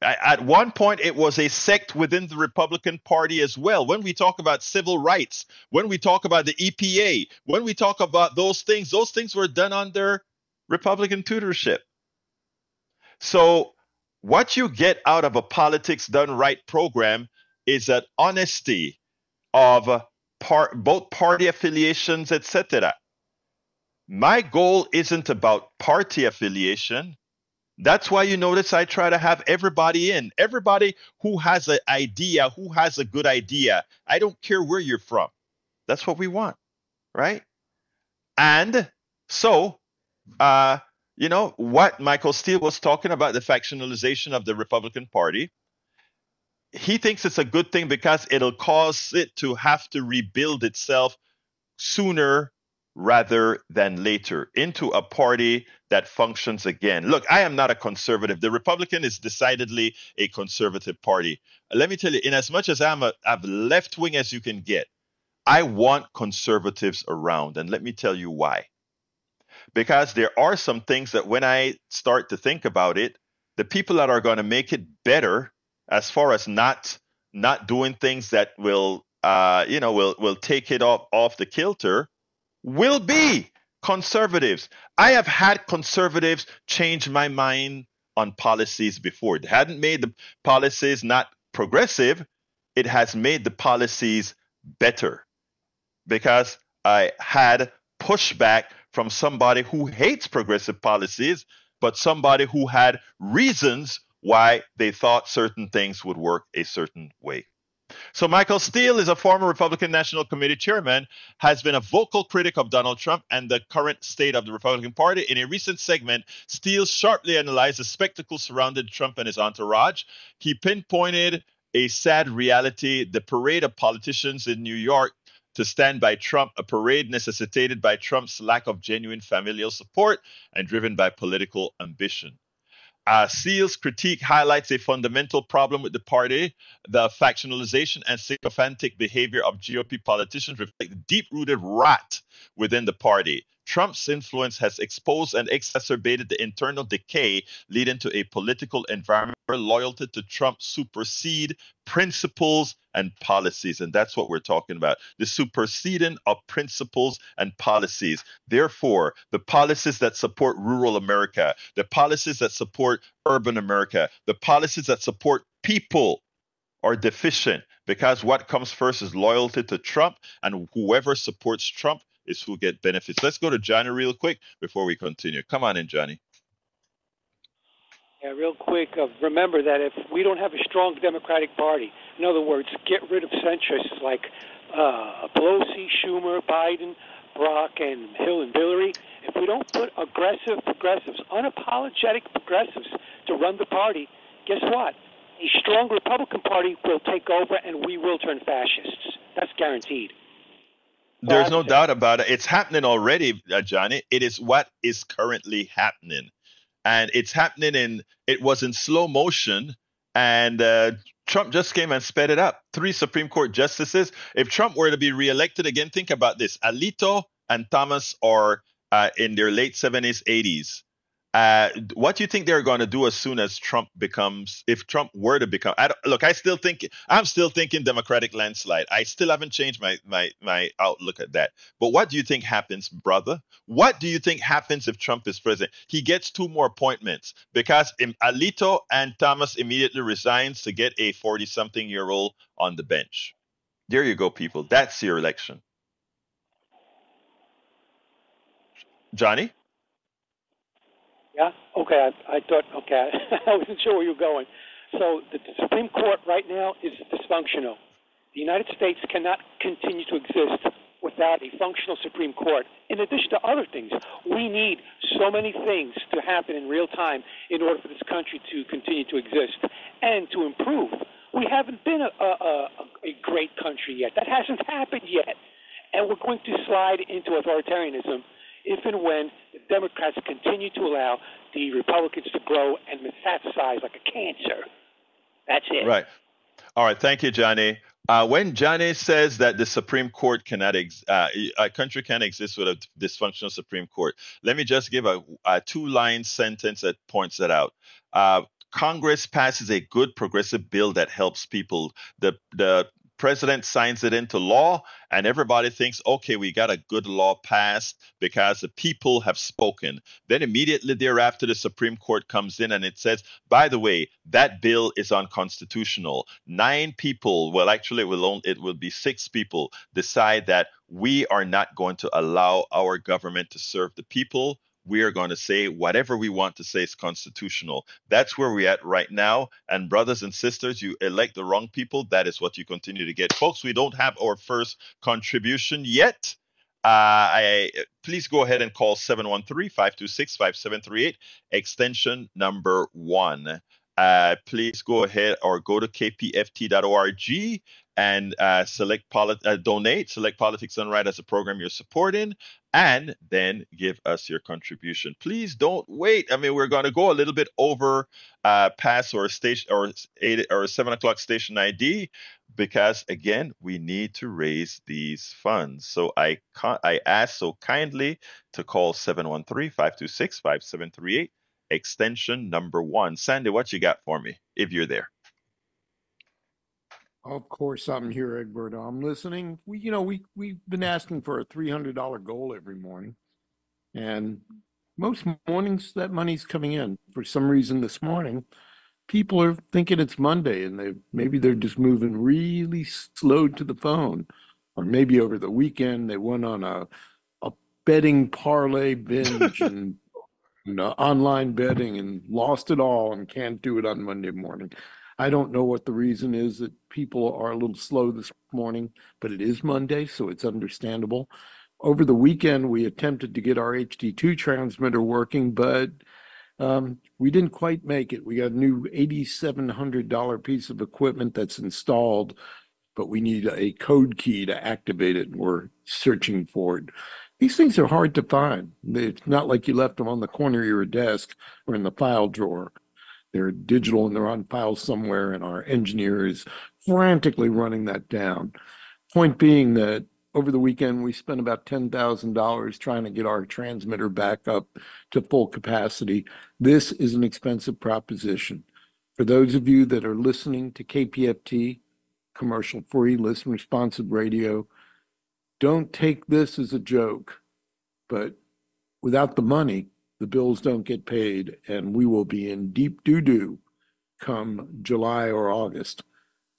At one point, it was a sect within the Republican Party as well. When we talk about civil rights, when we talk about the EPA, when we talk about those things were done under Republican tutorship. So what you get out of a Politics Done Right program is an honesty of both party affiliations, etc. My goal isn't about party affiliation. That's why you notice I try to have everybody in. Everybody who has an idea, who has a good idea. I don't care where you're from. That's what we want, right? And so, what Michael Steele was talking about, the factionalization of the Republican Party, he thinks it's a good thing because it'll cause it to have to rebuild itself sooner rather than later into a party that functions again. Look, I am not a conservative. The Republican is decidedly a conservative party. Let me tell you, in as much as I'm left wing as you can get, I want conservatives around. And let me tell you why. Because there are some things that when I start to think about it, the people that are going to make it better as far as not doing things that will take it off the kilter will be conservatives. I have had conservatives change my mind on policies before. It hadn't made the policies not progressive. It has made the policies better because I had pushback from somebody who hates progressive policies, but somebody who had reasons why they thought certain things would work a certain way. So Michael Steele is a former Republican National Committee chairman, has been a vocal critic of Donald Trump and the current state of the Republican Party. In a recent segment, Steele sharply analyzed the spectacle surrounding Trump and his entourage. He pinpointed a sad reality, the parade of politicians in New York to stand by Trump, a parade necessitated by Trump's lack of genuine familial support and driven by political ambition. Steele's critique highlights a fundamental problem with the party. The factionalization and sycophantic behavior of GOP politicians reflect deep-rooted rot within the party. Trump's influence has exposed and exacerbated the internal decay, leading to a political environment where loyalty to Trump supersede principles and policies. And that's what we're talking about, the superseding of principles and policies. Therefore, the policies that support rural America, the policies that support urban America, the policies that support people are deficient because what comes first is loyalty to Trump, and whoever supports Trump is who get benefits. Let's go to Johnny real quick before we continue. Come on in, Johnny. Yeah, real quick. Remember that if we don't have a strong Democratic Party, in other words, get rid of centrists like Pelosi, Schumer, Biden, Brock, and Hill and Hillary, if we don't put aggressive progressives, unapologetic progressives to run the party, guess what? A strong Republican Party will take over and we will turn fascists. That's guaranteed. There's no doubt about it. It's happening already, Johnny. It is what is currently happening. And it's happening it was in slow motion. And Trump just came and sped it up. 3 Supreme Court justices. If Trump were to be reelected again, think about this. Alito and Thomas are in their late 70s, 80s. What do you think they're going to do as soon as Trump becomes, if Trump were to become? Look, I'm still thinking Democratic landslide. I still haven't changed my outlook at that. But what do you think happens, brother? What do you think happens if Trump is president? He gets 2 more appointments because Alito and Thomas immediately resigns to get a 40-something-year-old on the bench. There you go, people. That's your election. Johnny? Yeah. Okay. I thought. Okay. I wasn't sure where you were going. So the Supreme Court right now is dysfunctional. The United States cannot continue to exist without a functional Supreme Court. In addition to other things, we need so many things to happen in real time in order for this country to continue to exist and to improve. We haven't been a great country yet. That hasn't happened yet. And we're going to slide into authoritarianism if and when the Democrats continue to allow the Republicans to grow and metastasize like a cancer. That's it. Right. All right. Thank you, Johnny. When Johnny says that the Supreme Court cannot, a country can't exist with a dysfunctional Supreme Court, let me just give a 2-line sentence that points that out. Congress passes a good progressive bill that helps people. The president signs it into law, and everybody thinks, okay, we got a good law passed because the people have spoken. Then immediately thereafter, the Supreme Court comes in and it says, by the way, that bill is unconstitutional. 9 people, well, actually, it will be 6 people, decide that we are not going to allow our government to serve the people. We are going to say whatever we want to say is constitutional. That's where we're at right now. And brothers and sisters, you elect the wrong people. That is what you continue to get. Folks, we don't have our first contribution yet. Please go ahead and call 713-526-5738, extension number 1. Please go ahead or go to kpft.org and donate, select Politics Done Right as a program you're supporting, and then give us your contribution. Please don't wait. I mean, we're going to go a little bit over past our station or 8 or 7 o'clock station ID because again, we need to raise these funds. So I ask so kindly to call 713-526-5738. Extension number 1. Sandy, what you got for me if you're there? Of course, I'm here, Egberto. I'm listening. We've been asking for a $300 goal every morning, and most mornings that money's coming in. For some reason, this morning, people are thinking it's Monday, and maybe they're just moving really slow to the phone, or maybe over the weekend they went on a betting parlay binge and online betting and lost it all and can't do it on Monday morning. I don't know what the reason is that people are a little slow this morning, but it is Monday, so it's understandable. Over the weekend, we attempted to get our HD2 transmitter working, but we didn't quite make it. We got a new $8,700 piece of equipment that's installed, but we need a code key to activate it, and we're searching for it. These things are hard to find. It's not like you left them on the corner of your desk or in the file drawer. They're digital and they're on file somewhere, and our engineer is frantically running that down. Point being that over the weekend, we spent about $10,000 trying to get our transmitter back up to full capacity. This is an expensive proposition. For those of you that are listening to KPFT, commercial-free, listen-responsive radio, don't take this as a joke, but without the money, the bills don't get paid, and we will be in deep doo-doo come July or August.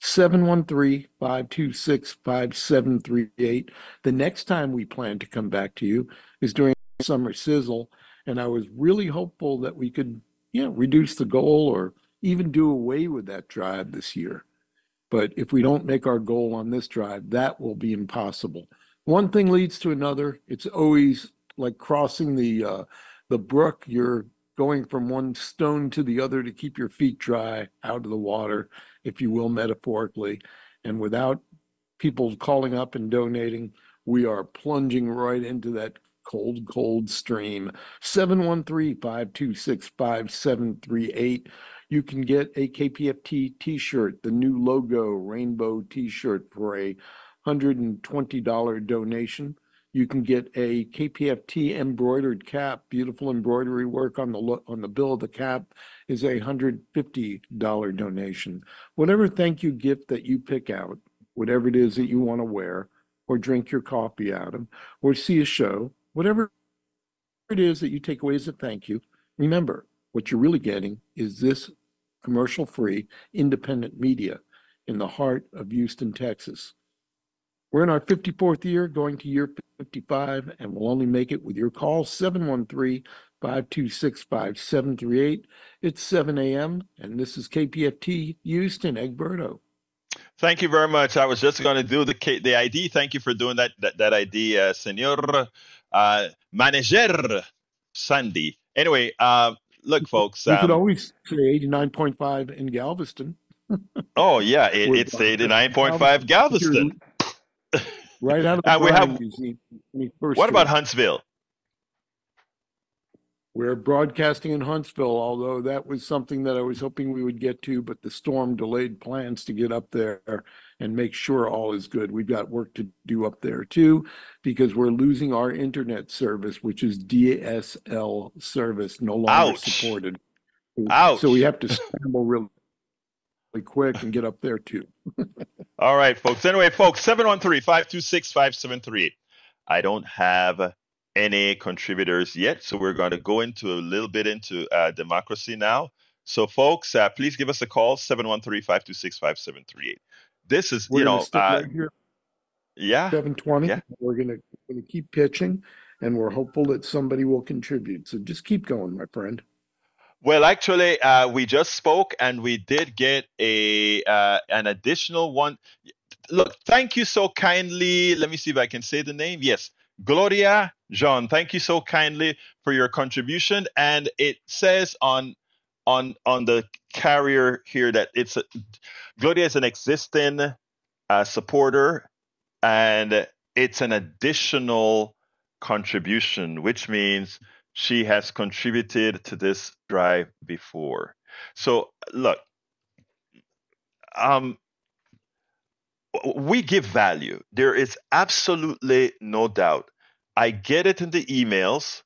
713-526-5738. The next time we plan to come back to you is during summer sizzle, and I was really hopeful that we could, reduce the goal or even do away with that drive this year. But if we don't make our goal on this drive, that will be impossible. One thing leads to another. It's always like crossing the brook. You're going from one stone to the other to keep your feet dry out of the water, if you will, metaphorically. And without people calling up and donating, we are plunging right into that cold, cold stream. 713-526-5738. You can get a KPFT t-shirt, the new logo rainbow t-shirt, for a $120 donation. You can get a KPFT embroidered cap. Beautiful embroidery work on the bill of the cap is a $150 donation. Whatever thank you gift that you pick out, whatever it is that you want to wear, or drink your coffee out of, or see a show, whatever it is that you take away as a thank you, remember, what you're really getting is this commercial-free, independent media in the heart of Houston, Texas. We're in our 54th year, going to year 55, and we'll only make it with your call, 713-526-5738. It's 7 a.m., and this is KPFT Houston, Egberto. Thank you very much. I was just going to do the ID. Thank you for doing that ID, Senor Manager Sandy. Anyway, look, folks. You could always say 89.5 in Galveston. Oh, yeah, it's 89.5 Galveston. Right out of the what about Huntsville? We're broadcasting in Huntsville, although that was something that I was hoping we would get to, but the storm delayed plans to get up there and make sure all is good. We've got work to do up there too, because we're losing our internet service, which is DSL service, no longer supported. Ouch. So we have to scramble really quick and get up there too. All right, folks. Anyway, folks, 713-526-5738. I don't have any contributors yet, so we're going to go into a little bit into democracy now. So, folks, please give us a call, 713-526-5738. This is, right here. Yeah. 7:20. Yeah. We're going to keep pitching, and we're hopeful that somebody will contribute. So just keep going, my friend. Well, actually, we just spoke, and we did get an additional one. Look, thank you so kindly. Let me see if I can say the name. Yes, Gloria Jean. Thank you so kindly for your contribution. And it says on the carrier here that Gloria is an existing supporter, and it's an additional contribution, which means she has contributed to this drive before. So look, we give value. There is absolutely no doubt. I get it in the emails.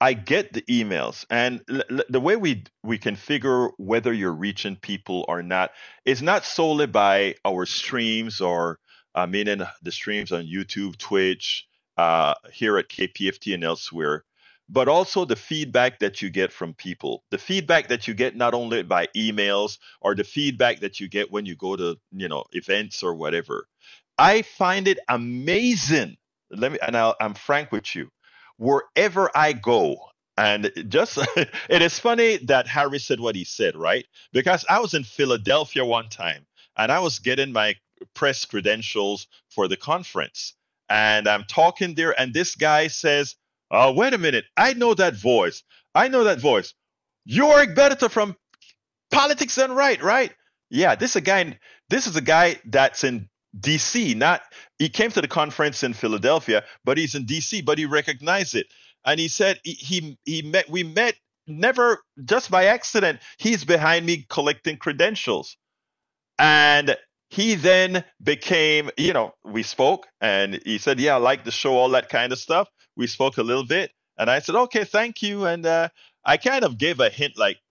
I get the emails. And the way we can figure whether you're reaching people or not is not solely by our streams or meaning the streams on YouTube, Twitch, here at KPFT and elsewhere, but also the feedback that you get from people. The feedback that you get not only by emails or the feedback that you get when you go to, events or whatever. I find it amazing. I'm frank with you. Wherever I go, and just it is funny that Harry said what he said, right? Because I was in Philadelphia one time and I was getting my press credentials for the conference, and I'm talking there, and this guy says, "Oh, wait a minute. I know that voice. You're Egberto from Politics Done Right? Yeah, this is a guy that's in DC. He came to the conference in Philadelphia, but he's in DC, but he recognized it. And he said we met never just by accident. He's behind me collecting credentials. And he then became, we spoke, and he said, "Yeah, I like the show," all that kind of stuff. We spoke a little bit, and I said, "Okay, thank you." And I kind of gave a hint like,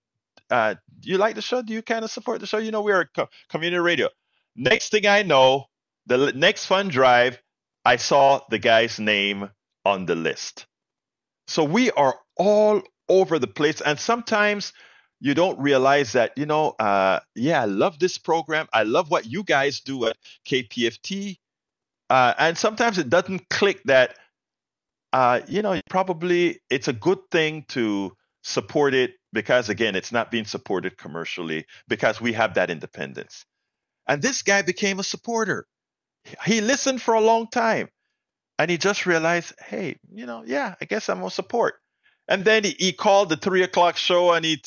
"Do you like the show? Do you kind of support the show? We're a community radio." Next thing I know, the next fund drive, I saw the guy's name on the list. So we are all over the place, and sometimes you don't realize that, I love this program. I love what you guys do at KPFT. And sometimes it doesn't click that, probably it's a good thing to support it because, again, it's not being supported commercially because we have that independence. And this guy became a supporter. He listened for a long time, and he just realized, hey, I guess I'm going to support. And then he called the 3:00 show, and he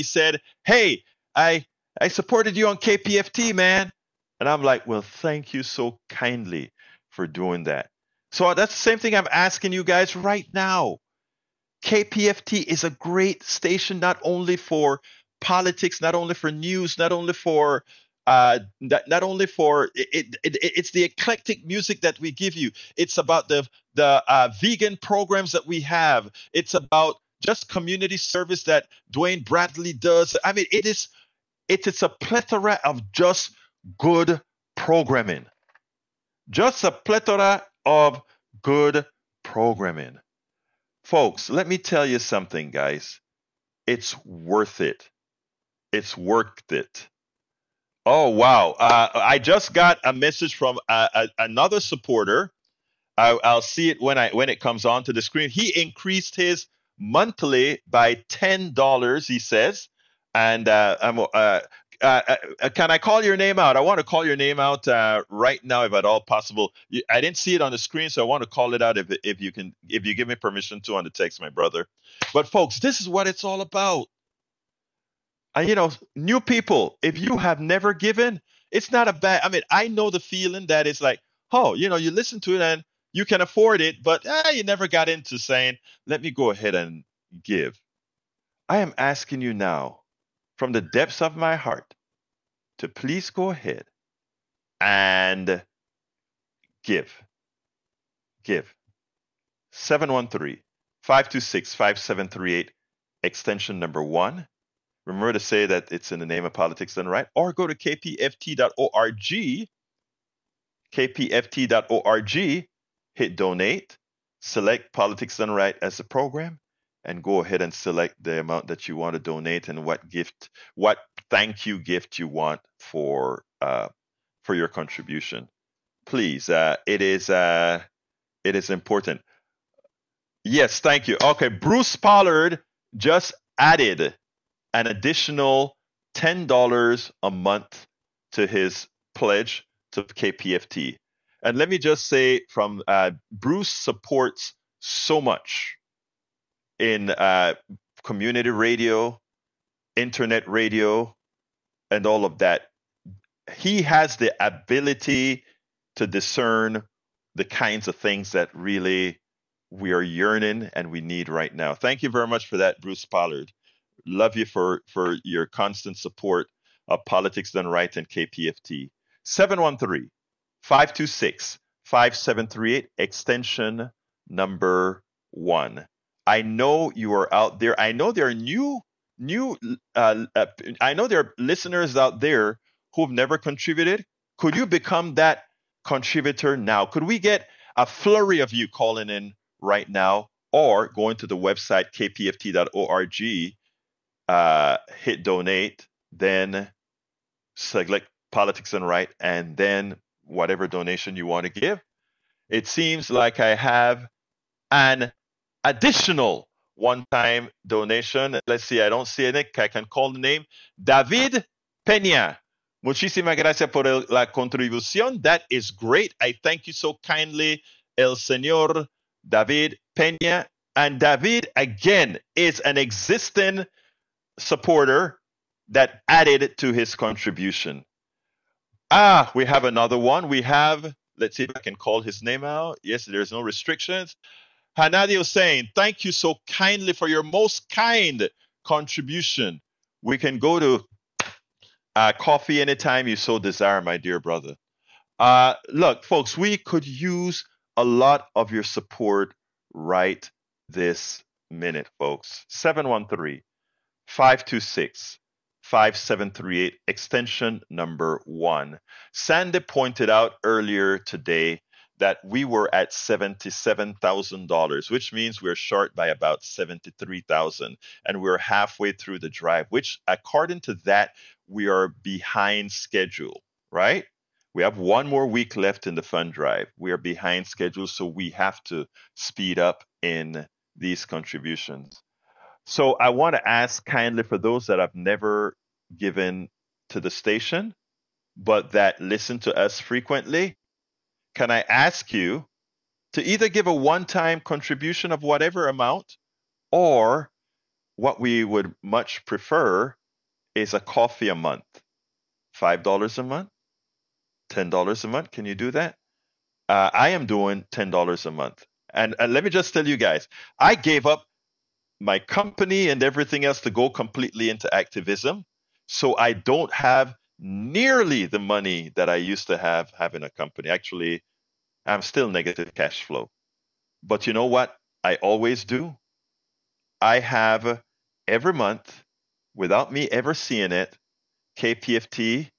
said, "Hey, I supported you on KPFT, man." And I'm like, "Well, thank you so kindly for doing that." So that's the same thing I'm asking you guys right now. KPFT is a great station, not only for politics, not only for news, not only for not only for it's the eclectic music that we give you. It's about the vegan programs that we have. It's about just community service that Dwayne Bradley does. I mean, it's a plethora of just good programming. Just a plethora of good programming. Folks, let me tell you something, guys. It's worth it. It's worth it. Oh, wow. I just got a message from another supporter. I'll see it when it comes onto the screen. He increased his monthly by $10, he says. And can I call your name out? I want to call your name out right now, if at all possible. I didn't see it on the screen, so I want to call it out if you give me permission to on the text, my brother. But folks, this is what it's all about. And new people, if you have never given, it's not a bad. I mean, I know the feeling that it's like, oh, you listen to it and you can afford it, but you never got into saying, let me go ahead and give. I am asking you now, from the depths of my heart, to please go ahead and give. 713-526-5738, extension number 1. Remember to say that it's in the name of Politics Done Right, or go to kpft.org, kpft.org, hit donate, select Politics Done Right as a program, and go ahead and select the amount that you want to donate and what thank you gift you want for your contribution. Please, it is important. Yes, thank you. Okay, Bruce Pollard just added an additional $10 a month to his pledge to KPFT. And let me just say, from Bruce supports so much in community radio, internet radio, and all of that. He has the ability to discern the kinds of things that really we are yearning and we need right now. Thank you very much for that, Bruce Pollard. Love you for your constant support of Politics Done Right and KPFT. 713-526-5738, extension number 1. I know you are out there. I know there are I know there are listeners out there who've never contributed. Could you become that contributor now? Could we get a flurry of you calling in right now, or going to the website kpft.org, hit donate, then select Politics Done Right, and then whatever donation you want to give. It seems like I have an additional one-time donation. Let's see, I don't see it. I can call the name. David Peña. Muchísimas gracias por la contribución. That is great. I thank you so kindly, el señor David Peña. And David, again, is an existing supporter that added to his contribution. We have another one. Let's see if I can call his name out. Yes, there's no restrictions. Hanadi Hussein, thank you so kindly for your most kind contribution. We can go to coffee anytime you so desire, my dear brother. Look, folks, we could use a lot of your support right this minute, folks. 713-526-5738, extension number 1. Sandy pointed out earlier today that we were at $77,000, which means we're short by about $73,000, and we're halfway through the drive, which according to that, we are behind schedule, right? We have one more week left in the fund drive. We are behind schedule, so we have to speed up in these contributions. So I want to ask kindly, for those that have never given to the station, but that listen to us frequently, can I ask you to either give a one-time contribution of whatever amount, or what we would much prefer is a coffee a month. $5 a month, $10 a month. Can you do that? I am doing $10 a month. And let me just tell you guys, I gave up my company and everything else to go completely into activism. So I don't have nearly the money that I used to have having a company. Actually, I'm still negative cash flow. But you know what I always do? I have every month, without me ever seeing it, KPFT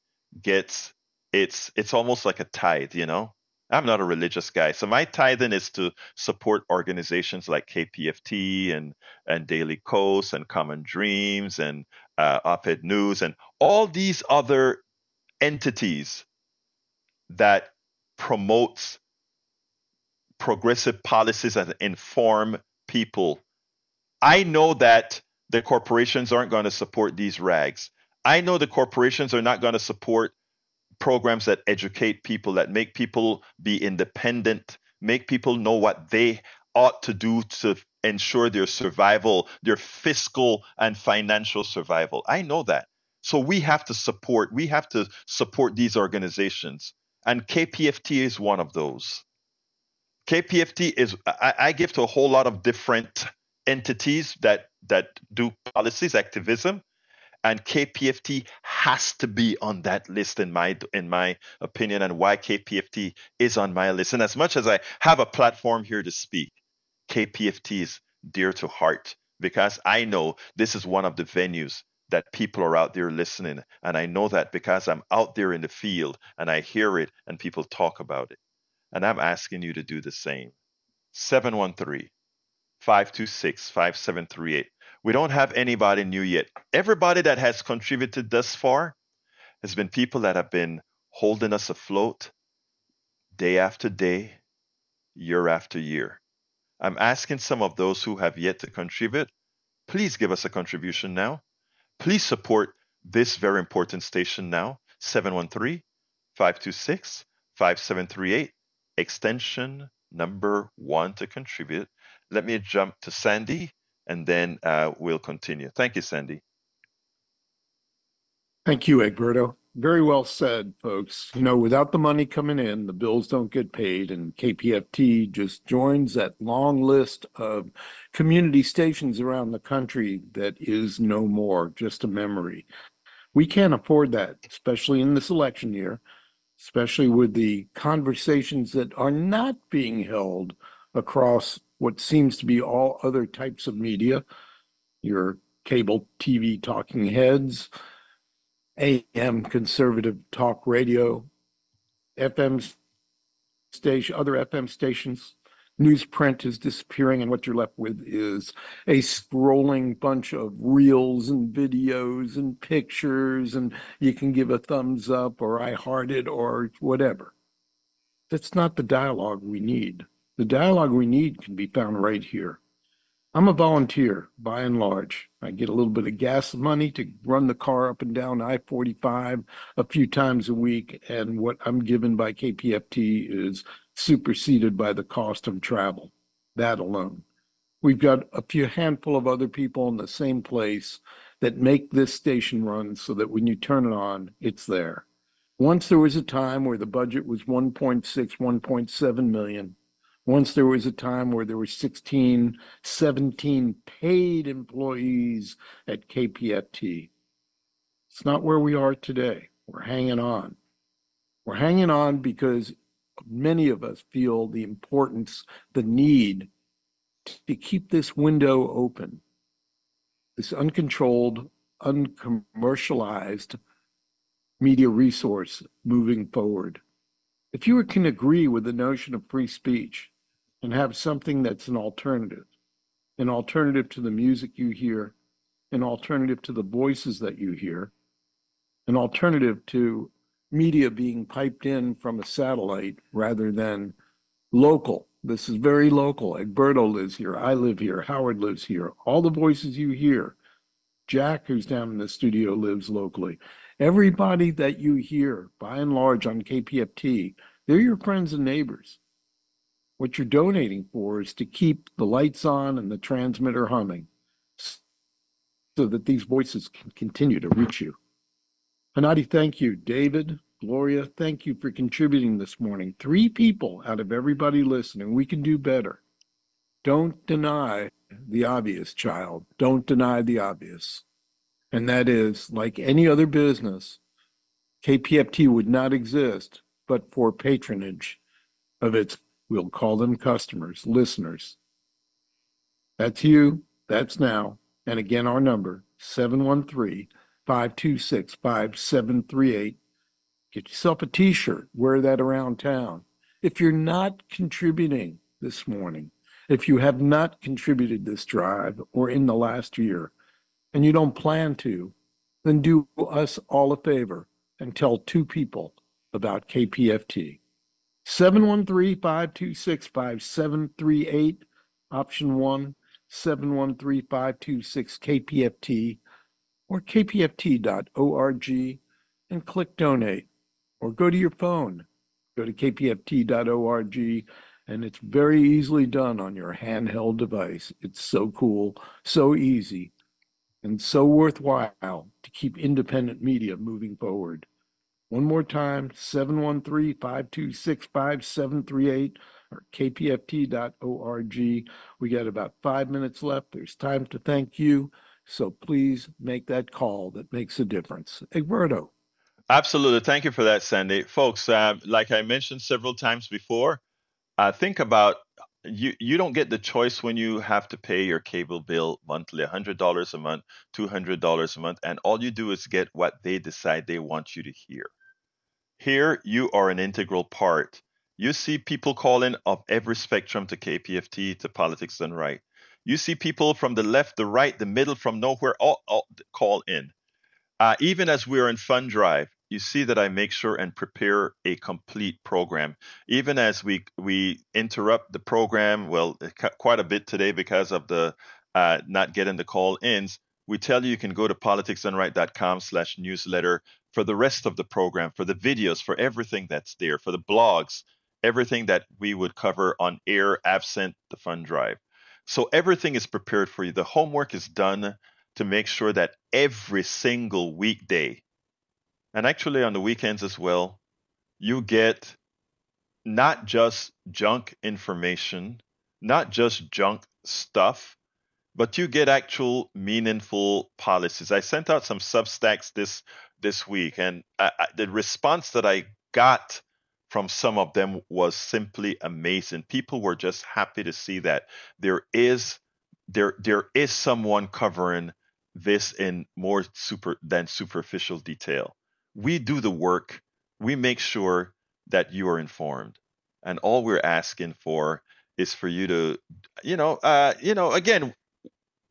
gets it's almost like a tithe, you know? I'm not a religious guy, so my tithing is to support organizations like KPFT and Daily Kos and Common Dreams and Op-Ed News and all these other entities that promotes progressive policies that inform people. I know that the corporations aren't going to support these rags. I know the corporations are not going to support programs that educate people, that make people be independent, make people know what they ought to do to ensure their survival, their fiscal and financial survival. I know that. So we have to support these organizations. And KPFT is one of those. KPFT is, I give to a whole lot of different entities that do policies, activism, and KPFT has to be on that list in my opinion, and why KPFT is on my list. And as much as I have a platform here to speak, KPFT is dear to heart because I know this is one of the venues that people are out there listening. And I know that because I'm out there in the field and I hear it and people talk about it. And I'm asking you to do the same. 713-526-5738. We don't have anybody new yet. Everybody that has contributed thus far has been people that have been holding us afloat day after day, year after year. I'm asking some of those who have yet to contribute, please give us a contribution now. Please support this very important station now. 713-526-5738, extension number 1 to contribute. Let me jump to Sandy, and then we'll continue. Thank you, Sandy. Thank you, Egberto. Very well said, folks. You know, without the money coming in, the bills don't get paid, and KPFT just joins that long list of community stations around the country that is no more, just a memory. We can't afford that, especially in this election year, especially with the conversations that are not being held across what seems to be all other types of media, your cable TV talking heads, AM conservative talk radio, FM station, other FM stations. Newsprint is disappearing, and what you're left with is a scrolling bunch of reels and videos and pictures, and you can give a thumbs up or I heart it or whatever. That's not the dialogue we need. The dialogue we need can be found right here. I'm a volunteer, by and large. I get a little bit of gas money to run the car up and down I-45 a few times a week, and what I'm given by KPFT is superseded by the cost of travel, that alone. We've got a few handful of other people in the same place that make this station run so that when you turn it on, it's there. Once there was a time where the budget was 1.6, 1.7 million. Once there was a time where there were 16, 17 paid employees at KPFT. It's not where we are today. We're hanging on. We're hanging on because many of us feel the importance, the need to keep this window open, this uncontrolled, uncommercialized media resource moving forward. If you can agree with the notion of free speech and have something that's an alternative to the music you hear, an alternative to the voices that you hear, an alternative to media being piped in from a satellite rather than local. This is very local. Egberto lives here. I live here. Howard lives here. All the voices you hear. Jack, who's down in the studio, lives locally. Everybody that you hear, by and large, on KPFT, they're your friends and neighbors. What you're donating for is to keep the lights on and the transmitter humming so that these voices can continue to reach you. Hanadi, thank you. David, Gloria, thank you for contributing this morning. 3 people out of everybody listening. We can do better. Don't deny the obvious, child. Don't deny the obvious. And that is, like any other business, KPFT would not exist but for patronage of its, we'll call them customers, listeners. That's you, that's now, and again our number, 713-526-5738. Get yourself a t-shirt, wear that around town. If you're not contributing this morning, if you have not contributed this drive or in the last year, and you don't plan to, then do us all a favor and tell 2 people about KPFT. 713-526-5738, option 1, 713-526-KPFT, or kpft.org, and click donate. Or go to your phone, go to kpft.org, and it's very easily done on your handheld device. It's so cool, so easy, and so worthwhile to keep independent media moving forward. One more time, 713-526-5738 or kpft.org. We got about 5 minutes left. There's time to thank you. So please make that call that makes a difference. Egberto. Absolutely. Thank you for that, Sandy. Folks, like I mentioned several times before, think about you don't get the choice when you have to pay your cable bill monthly, $100 a month, $200 a month, and all you do is get what they decide they want you to hear. Here, you are an integral part. You see people calling of every spectrum to KPFT, to Politics Done Right. You see people from the left, the right, the middle, from nowhere, all call in. Even as we're in Fund Drive, you see that I make sure and prepare a complete program. Even as we interrupt the program, well, quite a bit today because of the not getting the call-ins, we tell you can go to politicsdoneright.com/newsletter for the rest of the program, for the videos, for everything that's there, for the blogs, everything that we would cover on air absent the Fund Drive. So everything is prepared for you. The homework is done to make sure that every single weekday, and actually on the weekends as well, you get not just junk information, not just junk stuff, but you get actual meaningful policies. I sent out some Substacks this week, and the response that I got from some of them was simply amazing. People were just happy to see that there is someone covering this in more superficial detail. We do the work. We make sure that you are informed, and all we're asking for is for you to, again,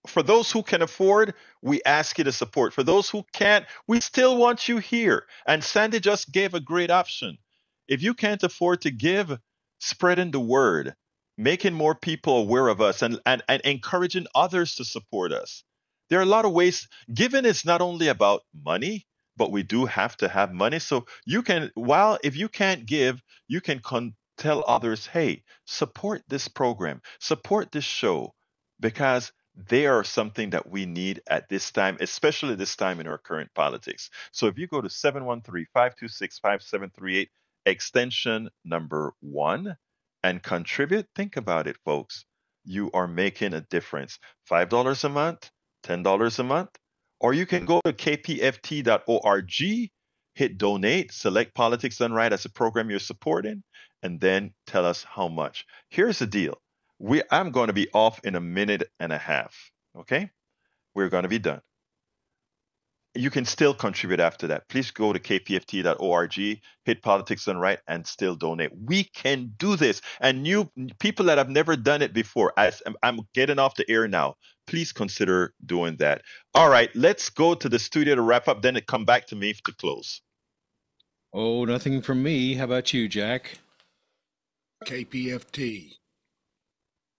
for those who can afford, we ask you to support. For those who can't, we still want you here. And Sandy just gave a great option. If you can't afford to give, spreading the word, making more people aware of us, and encouraging others to support us. There are a lot of ways. Giving is not only about money, but we do have to have money. So you can, if you can't give, you can tell others, hey, support this program, support this show, because they are something that we need at this time, especially this time in our current politics. So if you go to 713-526-5738, extension number 1, and contribute, think about it, folks. You are making a difference. $5 a month, $10 a month, or you can go to kpft.org, hit donate, select Politics Done Right as a program you're supporting, and then tell us how much. Here's the deal. I'm going to be off in a minute and a half, okay? We're going to be done. You can still contribute after that. Please go to kpft.org, hit Politics Done Right, and still donate. We can do this. And new people that have never done it before, I'm getting off the air now, please consider doing that. All right, let's go to the studio to wrap up, then come back to me to close. Oh, nothing from me. How about you, Jack? KPFT,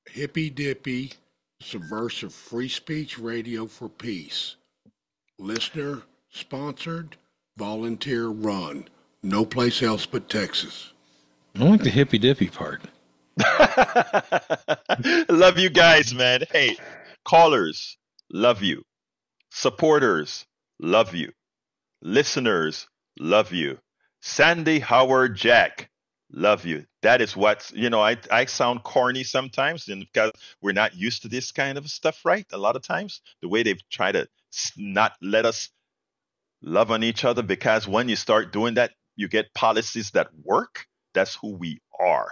hippy dippy, subversive free speech radio for peace. Listener sponsored, volunteer run. No place else but Texas. I like the hippy dippy part. Love you guys, man. Hey, callers, love you. Supporters, love you. Listeners, love you. Sandy, Howard, Jack, love you. That is what, I sound corny sometimes, and because we're not used to this kind of stuff, right? A lot of times, the way they've tried to not let us love on each other, because when you start doing that, you get policies that work. That's who we are.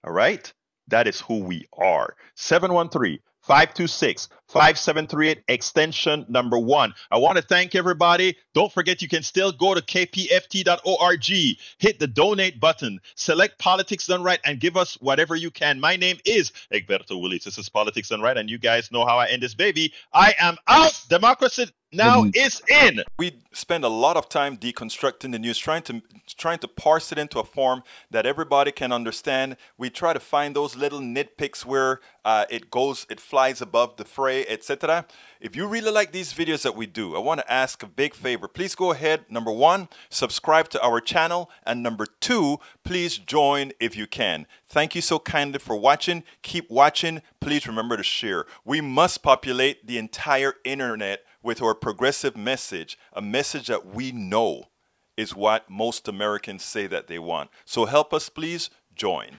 All right? That is who we are. 713-526-5738, extension number 1. I want to thank everybody. Don't forget, you can still go to kpft.org, hit the donate button, select Politics Done Right, and give us whatever you can. My name is Egberto Willis. This is Politics Done Right, and you guys know how I end this baby. I am out. Democracy now is in. We spend a lot of time deconstructing the news, trying to parse it into a form that everybody can understand. We try to find those little nitpicks where it flies above the fray, etc. If you really like these videos that we do, I want to ask a big favor. Please go ahead, number 1, subscribe to our channel, and number 2, please join if you can. Thank you so kindly for watching. Keep watching. Please remember to share. We must populate the entire internet with our progressive message, a message that we know is what most Americans say that they want. So help us, please join.